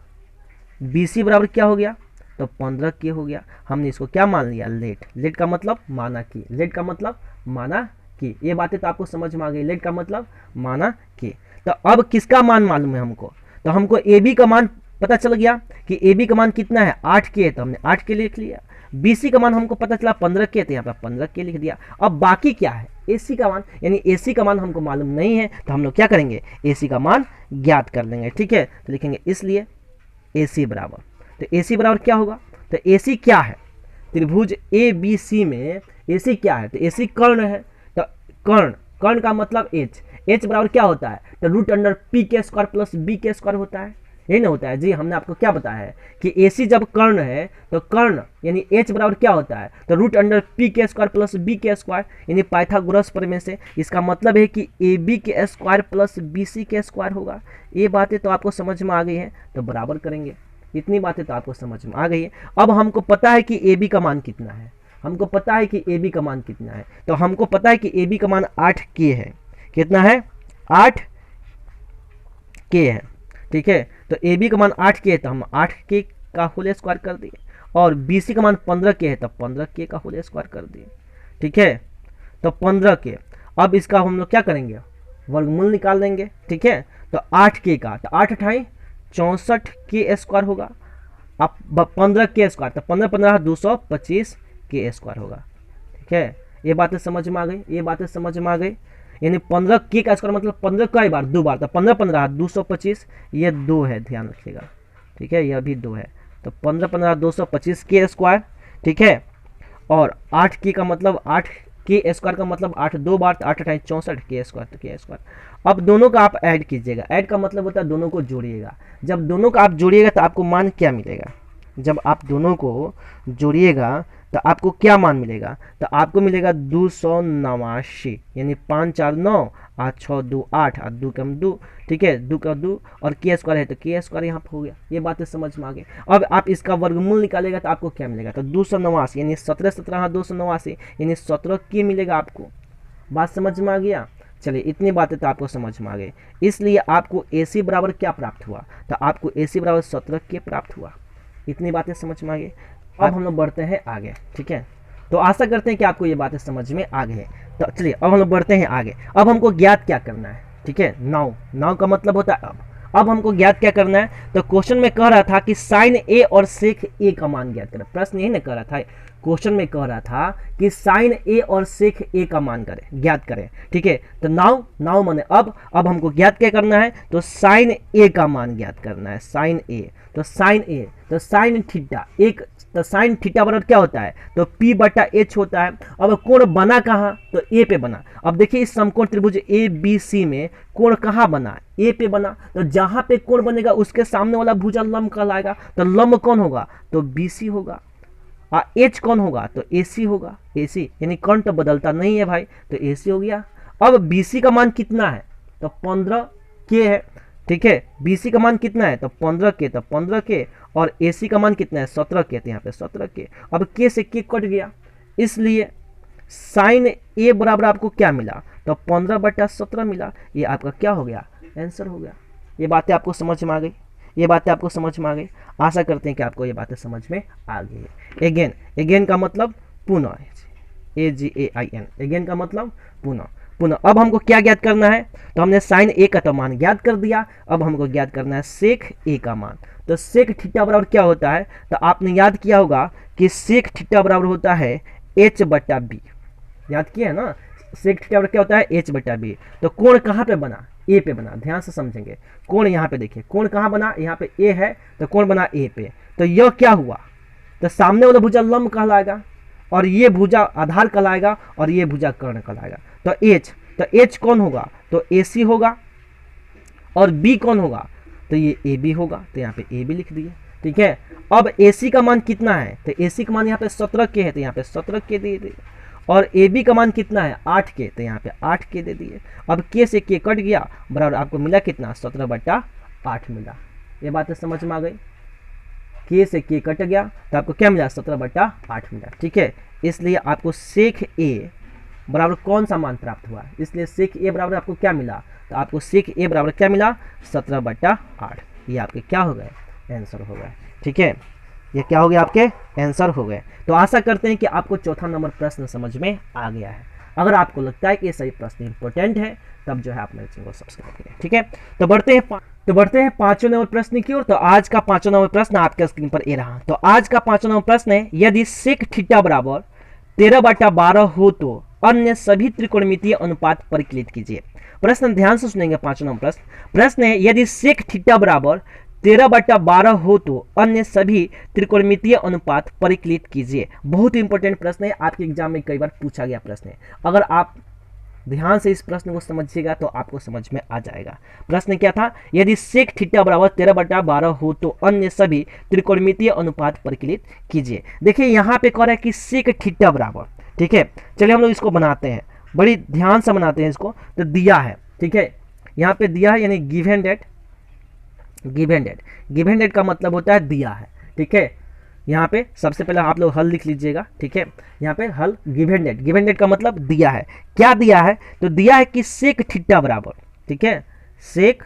Speaker 1: BC बराबर क्या हो गया, तो 15 के हो गया। हमने इसको क्या मान लिया, लेट। लेट का मतलब माना कि, लेट का मतलब माना कि। ये बातें तो आपको समझ में आ गई, लेट का मतलब माना कि। तो अब किसका मान मालूम है हमको, तो हमको ए बी का मान पता चल गया कि ए बी का मान कितना है 8 के, तो हमने 8 के लिख लिया। बी सी का मान हमको पता चला 15 के, तो यहाँ पर 15 के लिख दिया। अब बाकी क्या है, ए सी का मान, यानी ए सी का मान हमको मालूम नहीं है, तो हम लोग क्या करेंगे, ए सी का मान ज्ञात कर लेंगे। ठीक है, तो लिखेंगे इसलिए ए सी बराबर, तो ए सी बराबर क्या होगा, तो ए सी क्या है, त्रिभुज ए बी सी में ए सी क्या है, तो ए सी कर्ण है। तो कर्ण, कर्ण का मतलब एच, एच बराबर क्या होता है, तो रूट अंडर पी के स्क्वायर प्लस बी के स्क्वायर होता है, यही ना होता है जी। हमने आपको क्या बताया है कि ए सी जब कर्ण है तो कर्ण यानी एच बराबर क्या होता है, तो रूट अंडर पी के स्क्वायर प्लस बी के स्क्वायर, यानी पाइथागोरस प्रमेय से। इसका मतलब है कि ए बी के स्क्वायर प्लस बी सी के स्क्वायर होगा। ये बातें तो आपको समझ में आ गई है, तो बराबर करेंगे। इतनी बातें तो आपको समझ में आ गई है। अब हमको पता है कि ए बी का मान कितना है, हमको पता है कि ए बी का मान कितना है, तो हमको पता है कि ए बी का मान 8 के है। कितना है, 8 के है। ठीक है, तो ए बी का मान 8 के है, तो हम 8 के का होल स्क्वायर कर दिए, और बी सी का मान 15 के है, तो 15 के का होल स्क्वायर कर दिए। ठीक है, तो 15 के। अब इसका हम लोग क्या करेंगे, वर्गमूल निकाल देंगे। ठीक है, तो 8 के का, तो 8 अठाई 64 के स्क्वायर होगा। अब 15 के स्क्वायर, तो 15 15 225 के स्क्वायर होगा। ठीक है, ये बातें समझ में आ गई, ये बातें समझ में आ गई। यानी 15 के का स्क्वायर मतलब 15 कई बार, 2 बार, तो 15 15 225, ये 2 है, ध्यान रखिएगा। ठीक है, यह भी 2 है, तो 15 15 225 के स्क्वायर। ठीक है, और 8 के का मतलब 8 के स्क्वायर का मतलब 8 2 बार, तो 8 अठाई 64 के स्क्वायर, तो के स्क्वायर। अब दोनों का आप ऐड कीजिएगा, ऐड का मतलब होता है दोनों को जोड़िएगा। जब दोनों का आप जोड़िएगा तो आपको मान क्या मिलेगा, जब आप दोनों को जोड़िएगा तो आपको क्या मान मिलेगा, तो आपको मिलेगा 289, यानी 5 4 9 8 6 2 8 8 2 कम 2। ठीक है, 2 का 2 और के स्क्वायर है, तो के स्क्वायर यहाँ पर हो गया। ये बातें समझ में आ गई। अब आप इसका वर्गमूल निकालेगा तो आपको क्या मिलेगा, तो 289, यानी 17 17 289, यानी 17 के मिलेगा आपको। बात समझ में आ गया। चलिए, इतनी बातें तो आपको समझ में आ गई। इसलिए आपको ए सी बराबर क्या प्राप्त हुआ, तो आपको ए सी बराबर 17 के प्राप्त हुआ। इतनी बातें समझ में आ गई। अब हम लोग बढ़ते हैं आगे। ठीक है, तो आशा करते हैं कि आपको ये बातें समझ में आ गई है। तो चलिए अब हम लोग बढ़ते हैं आगे। अब हमको ज्ञात क्या करना है, ठीक है, नाउ, नाउ का मतलब होता है अब हमको ज्ञात क्या करना है, तो क्वेश्चन में कह रहा था कि साइन ए और सेक ए का मान ज्ञात करें। प्रश्न यही ना कह रहा था, क्वेश्चन में कह रहा था कि साइन ए और सेक ए का मान करें, ज्ञात करें। ठीक है, तो नाउ, नाउ माने अब हमको ज्ञात क्या करना है, तो साइन ए का मान ज्ञात करना है। साइन ए, तो साइन ए, तो साइन थीटा एक, तो साइन थीटा बराबर क्या होता है, तो P बटा H होता है। अब कोण बना कहाँ, तो A पे बना। अब देखिए इस समकोण त्रिभुज ABC में कोण कहाँ बना, A पे बना। तो जहां पे कोण बनेगा उसके सामने वाला भुजा लंब कहलाएगा। तो लंब कौन होगा, तो BC होगा। H कौन होगा, तो AC होगा। AC यानी कोण तो बदलता नहीं है भाई, तो AC हो गया। अब BC का मान कितना है, तो 15 के है। ठीक है, BC का मान कितना है, तो 15 के, तो 15 के, और AC का मान कितना है, 17 के, तो यहाँ पे 17 के। अब के से के कट गया, इसलिए साइन ए बराबर आपको क्या मिला, तो 15 बटा 17 मिला। ये आपका क्या हो गया, आंसर हो गया। ये बातें आपको समझ में आ गई, ये बातें आपको समझ में आ गई। आशा करते हैं कि आपको ये बातें समझ में आ गई। एगेन, एगेन का मतलब पुनः, AGAIN, एगेन का मतलब पुनः, पुनः। अब हमको क्या ज्ञात करना है, तो हमने साइन ए का तो मान ज्ञात कर दिया। अब हमको ज्ञात करना है सेक ए का मान। तो सेक थीटा बराबर क्या होता है, तो आपने याद किया होगा कि सेक थीटा बराबर होता है H बटा बी। याद किया है ना, सेक थीटा बराबर क्या होता है, H बटा बी। तो कोण कहाँ पे बना, ए पे बना। ध्यान से समझेंगे, कोण यहाँ पे देखिए, कोण कहाँ बना, यहाँ पे ए है, तो कोण बना ए पे। तो यह क्या हुआ, तो सामने वाला भुजा लंब कहलाएगा, और ये भुजा आधार कहलाएगा, और ये भुजा कर्ण कहलाएगा। तो H, तो H कौन होगा, तो AC होगा, और B कौन होगा, तो ये AB होगा। तो यहाँ पे AB लिख दिए। ठीक है, अब AC का मान कितना है, तो AC का मान यहाँ पे 17 के है, तो यहाँ पे 17 के दे दिए। और AB का मान कितना है, 8 के, तो यहाँ पे 8 के दे दिए। अब के से के कट गया, बराबर आपको मिला कितना, 17 बटा 8 मिला। ये बातें समझ में आ गई। के से के कट गया, तो आपको क्या मिला, 17 बटा 8 मिला। ठीक है, इसलिए आपको सेक ए बराबर कौन सा मान प्राप्त हुआ, इसलिए सेक ए बराबर आपको क्या मिला, तो आपको सेक ए बराबर क्या मिला, 17 बटा 8। ये आपके क्या हो गए, आंसर हो गए। ठीक है, ये क्या हो गया, आपके आंसर हो गए। तो आशा करते हैं कि आपको चौथा नंबर प्रश्न समझ में आ गया है। अगर आपको लगता है कि ये सही प्रश्न इंपॉर्टेंट है तब जो है आप मेरे चैनल को सब्सक्राइब करें, ठीक है। तो बढ़ते हैं पांचवें नंबर प्रश्न की ओर। तो आज का पांचवा नंबर प्रश्न आपके स्क्रीन पर ये रहा। तो आज का पांचवा नंबर प्रश्न है, यदि सेक थीटा बराबर 13/12 हो तो अन्य सभी त्रिकोणमितीय अनुपात परिकलित कीजिए। प्रश्न ध्यान से सुनेंगे। पांचवा नंबर प्रश्न है, यदि सेक थीटा बराबर 13/12 हो तो अन्य सभी त्रिकोणमितीय अनुपात परिकलित कीजिए। बहुत ही इंपॉर्टेंट प्रश्न है, आपके एग्जाम में कई बार पूछा गया प्रश्न है। अगर आप ध्यान से इस प्रश्न को समझिएगा तो आपको समझ में आ जाएगा। प्रश्न क्या था, यदि सेक थीटा बराबर 13/12 हो तो अन्य सभी त्रिकोणमितीय अनुपात परिकलित कीजिए। देखिए यहाँ पे कह रहा है कि सेक थीटा बराबर, ठीक है। चलिए हम लोग इसको बनाते हैं, बड़ी ध्यान से बनाते हैं इसको। तो दिया है, ठीक है, यहाँ पे दिया है, यानी गिवन डेट। गिवन डेट का मतलब होता है दिया है, ठीक है। यहाँ पे सबसे पहले आप लोग हल लिख लीजिएगा, ठीक है। यहाँ पे हल गिवन डेट का मतलब दिया है। क्या दिया है, तो दिया है कि सेक थीटा बराबर, ठीक है, सेक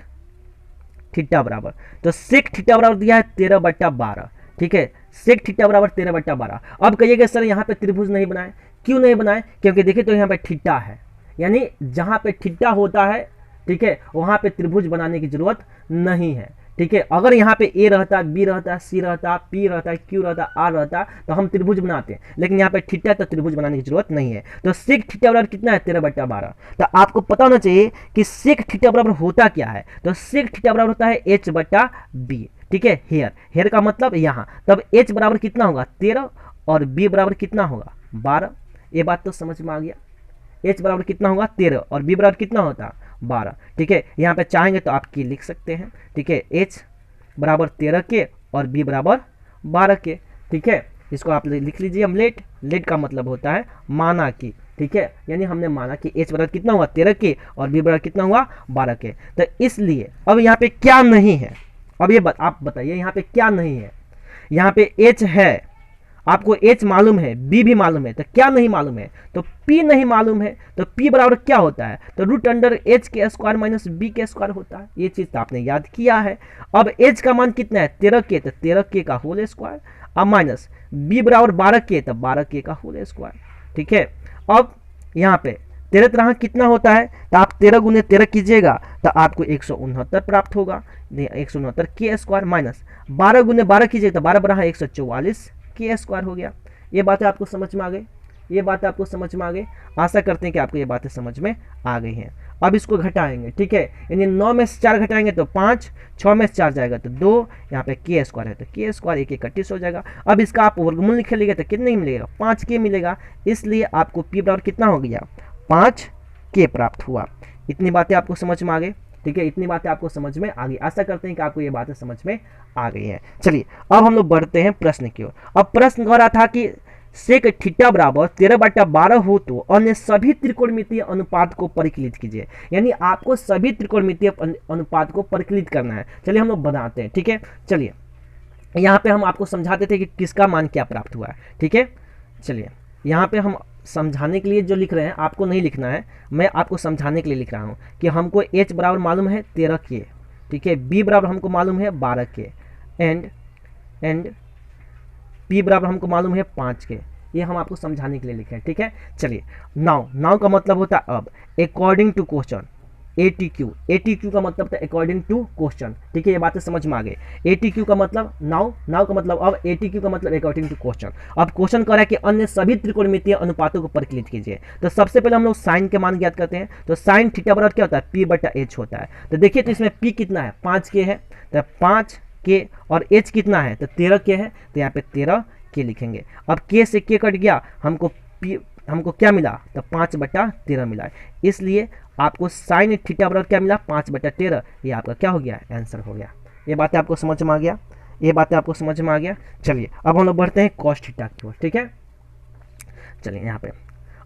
Speaker 1: थीटा बराबर। तो सेक थीटा बराबर दिया है 13/12, ठीक है। सेक थीटा बराबर 13/12। अब कहिएगा सर यहाँ पे त्रिभुज नहीं बनाए, क्यों नहीं बनाए, क्योंकि देखिए तो यहाँ पे थीटा है, यानी जहाँ पे थीटा होता है, ठीक है, वहाँ पे त्रिभुज बनाने की जरूरत नहीं है, ठीक है। अगर यहाँ पे ए रहता, बी रहता, सी रहता, पी रहता, क्यू रहता, आर रहता तो हम त्रिभुज बनाते हैं, लेकिन यहाँ पे थीटा तो त्रिभुज बनाने की जरूरत नहीं है। तो सेक थीटा बराबर कितना है, 13/12। तो आपको पता होना चाहिए कि सेक थीटा बराबर होता क्या है। तो सेक थीटा बराबर होता है h/b, ठीक है। हेयर का मतलब यहाँ, तब h बराबर कितना होगा 13 और b बराबर कितना होगा 12। ये बात तो समझ में आ गया। h बराबर कितना होगा 13 और b बराबर कितना होता है 12, ठीक है। यहाँ पे चाहेंगे तो आप की लिख सकते हैं, ठीक है। h बराबर 13 के और b बराबर 12 के, ठीक है। इसको आप लिख लीजिए हम लेट का मतलब होता है माना कि, ठीक है, यानी हमने माना कि h बराबर कितना हुआ 13 के और b बराबर कितना हुआ 12 के। तो इसलिए अब यहाँ पे क्या नहीं है, अब ये आप बताइए यहाँ पे क्या नहीं है। यहाँ पे h है, आपको h मालूम है, b भी मालूम है, तो क्या नहीं मालूम है, तो p नहीं मालूम है। तो p बराबर क्या होता है, तो √h के स्क्वायर माइनस b के स्क्वायर होता है। ये चीज तो आपने याद किया है। अब h का मान कितना है 13 के, तो 13 के का होल स्क्वायर, अब माइनस b बराबर 12 के, तो 12 के का होल स्क्वायर, ठीक है। अब यहाँ पे 13 तरह कितना होता है, तो आप 13 गुने 13 कीजिएगा तो आपको 169 प्राप्त होगा, 169 के स्क्वायर माइनस 12 गुने 12 कीजिएगा तो 12 बराबर 144 के स्क्वायर हो गया। ये बातें आपको समझ में आ गई, ये बात आपको समझ में आ गई। आशा करते हैं कि आपको ये बातें समझ में आ गई हैं। अब इसको घटाएंगे, ठीक है, यानी 9 में से 4 घटाएंगे तो 5, 6 में से 4 जाएगा तो 2, यहाँ पे के स्क्वायर है तो के स्क्वायर 1 31 हो जाएगा। अब इसका आप वर्गमूल लिख लीजिएगा तो कितना मिलेगा 5 के मिलेगा, इसलिए आपको पी बराबर कितना हो गया 5 के प्राप्त हुआ। इतनी बातें आपको समझ में आ गई, ठीक है, इतनी बातें आपको समझ में आ गई। आशा करते हैं कि आपको ये बातें समझ में आ गई हैं। चलिए अब हम लोग बढ़ते हैं प्रश्न की ओर। अब प्रश्न कह रहा था कि सेक थीटा बराबर 13/12 हो तो अन्य सभी त्रिकोणमितीय अनुपात को परिकलित कीजिए, यानी आपको सभी त्रिकोणमितीय अनुपात को परिकलित करना है। चलिए हम लोग बनाते हैं, ठीक है। चलिए यहाँ पे हम आपको समझाते थे कि किसका मान क्या प्राप्त हुआ है, ठीक है। चलिए यहाँ पे हम समझाने के लिए जो लिख रहे हैं, आपको नहीं लिखना है, मैं आपको समझाने के लिए लिख रहा हूँ कि हमको h बराबर मालूम है 13 के, ठीक है, b बराबर हमको मालूम है 12 के, एंड p बराबर हमको मालूम है 5 के। ये हम आपको समझाने के लिए लिखे हैं, ठीक है। चलिए नाउ का मतलब होता है अब, अकॉर्डिंग टू क्वेश्चन, ATQ का मतलब था अकॉर्डिंग टू क्वेश्चन, ठीक है। ये बातें समझ में आ गई। ATQ का मतलब नाउ का मतलब अब, ATQ का मतलब अकॉर्डिंग टू क्वेश्चन। अब क्वेश्चन कह रहा है कि अन्य सभी त्रिकोणमितीय अनुपातों को परिकलित कीजिए। तो सबसे पहले हम लोग साइन के मान ज्ञात करते हैं। तो साइन थीटा बराबर क्या होता है p/h होता है। तो देखिए तो इसमें p कितना है 5 के है, तो 5 के और h कितना है तो 13 के है, तो यहाँ पे 13 के लिखेंगे। अब k से k कट गया, हमको क्या मिला तो 5/13 मिला, इसलिए आपको साइन थीटा बराबर क्या मिला 5/13। ये आपका क्या हो गया आंसर हो गया। ये बातें आपको समझ में आ गया, ये बातें आपको समझ में आ गया। चलिए अब हम लोग बढ़ते हैं कॉस थीटा की ओर, ठीक है। चलिए यहाँ पे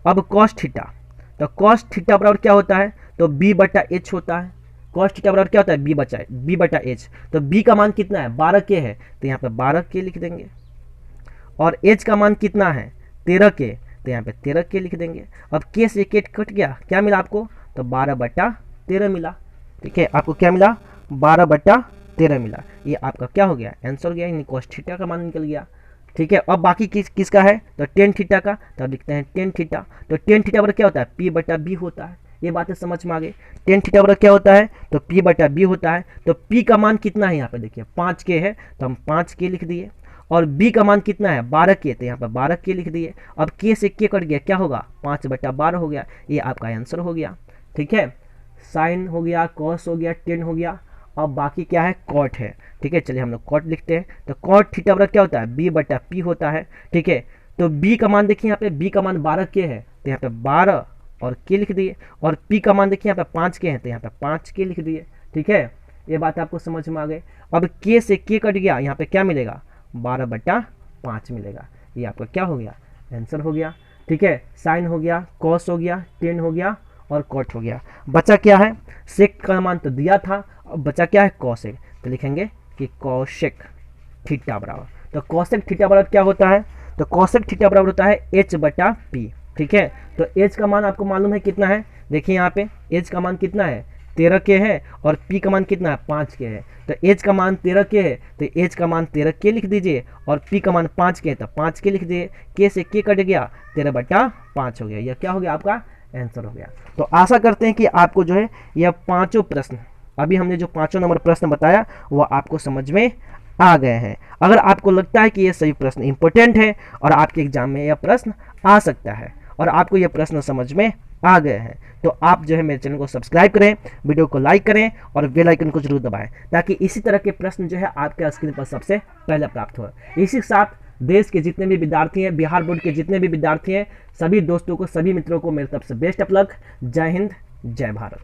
Speaker 1: अब कॉस थीटा, तो कॉस थीटा बराबर क्या होता है तो b/h होता है। कॉस थीटा बराबर क्या होता है b/h। तो b का मान कितना है 12 के है, तो यहाँ पे 12 के लिख देंगे, और h का मान कितना है 13 के, तो यहाँ पे 13 के लिख देंगे। अब k से k कट गया, क्या मिला आपको तो 12/13 मिला, ठीक है। आपको क्या मिला 12/13 13 मिला। ये आपका क्या हो गया, आंसर हो गया, यानी cos थीटा का मान निकल गया। ठीक है, अब बाकी किसका है, तो टेन थीटा का, तो अब लिखते हैं टेन थीटा। तो टेन थीटा बराबर क्या होता है, पी बटा बी होता है। ये बातें समझ में आ गई। टेन थीटा बराबर क्या होता है, तो पी बटा बी होता है। तो पी का मान कितना है, यहाँ पे देखिए 5 के है, तो हम 5 के लिख दिए। और बी का मान कितना है, 12 के, तो यहाँ पर 12 के लिख दिए। अब के से के कट गया, क्या होगा, 5 बटा 12 हो गया। ये आपका आंसर हो गया। ठीक है, साइन हो गया, कॉस हो गया, टेन हो गया। अब बाकी क्या है, कॉट है। ठीक है, चलिए हम लोग कॉट लिखते हैं। तो कॉट थीटा बराबर क्या होता है, बी बटा पी होता है। ठीक है, तो बी का मान देखिए यहाँ पे, बी का मान 12 के है, तो यहाँ पे 12 और के लिख दिए। और पी का मान देखिए यहाँ पे 5 के हैं, तो यहाँ पे 5 के लिख दिए। ठीक है, ये बात आपको समझ में आ गई। अब के से के कट गया, यहाँ पे क्या मिलेगा, 12 बटा 5 मिलेगा। ये आपका क्या हो गया, आंसर हो गया। ठीक है, साइन हो गया, कॉस हो गया, टेन हो गया और कॉट हो गया। बचा क्या है, सेक का मान तो दिया था, अब बचा क्या है, कॉसेक। तो लिखेंगे कि कॉसेक थीटा बराबर, तो कॉसेक थीटा बराबर क्या होता है, तो कॉसेक थीटा बराबर होता है एच बटा पी। ठीक है, तो एच का मान आपको मालूम है कितना है, देखिए यहाँ पे एच का मान कितना है, 13 के है, और पी का मान कितना है, 5 के है। तो एच का मान 13 के है, तो एच का मान 13 के लिख दीजिए, और पी का मान 5 के है, तो 5 के लिख दिए। के से के कट गया, 13 बटा 5 हो गया। यह क्या हो गया, आपका आंसर हो गया। तो आशा करते हैं कि आपको जो है यह पांचों प्रश्न, अभी हमने जो पांचों नंबर प्रश्न बताया वो आपको समझ में आ गए हैं। अगर आपको लगता है कि ये सभी प्रश्न इंपॉर्टेंट है और आपके एग्जाम में यह प्रश्न आ सकता है और आपको यह प्रश्न समझ में आ गए हैं, तो आप जो है मेरे चैनल को सब्सक्राइब करें, वीडियो को लाइक करें और बेल आइकन को जरूर दबाएं, ताकि इसी तरह के प्रश्न जो है आपके स्क्रीन पर सबसे पहले प्राप्त हो। इसी के साथ देश के जितने भी विद्यार्थी हैं, बिहार बोर्ड के जितने भी विद्यार्थी हैं, सभी दोस्तों को, सभी मित्रों को मेरी तरफ से बेस्ट ऑफ लक। जय हिंद, जय भारत।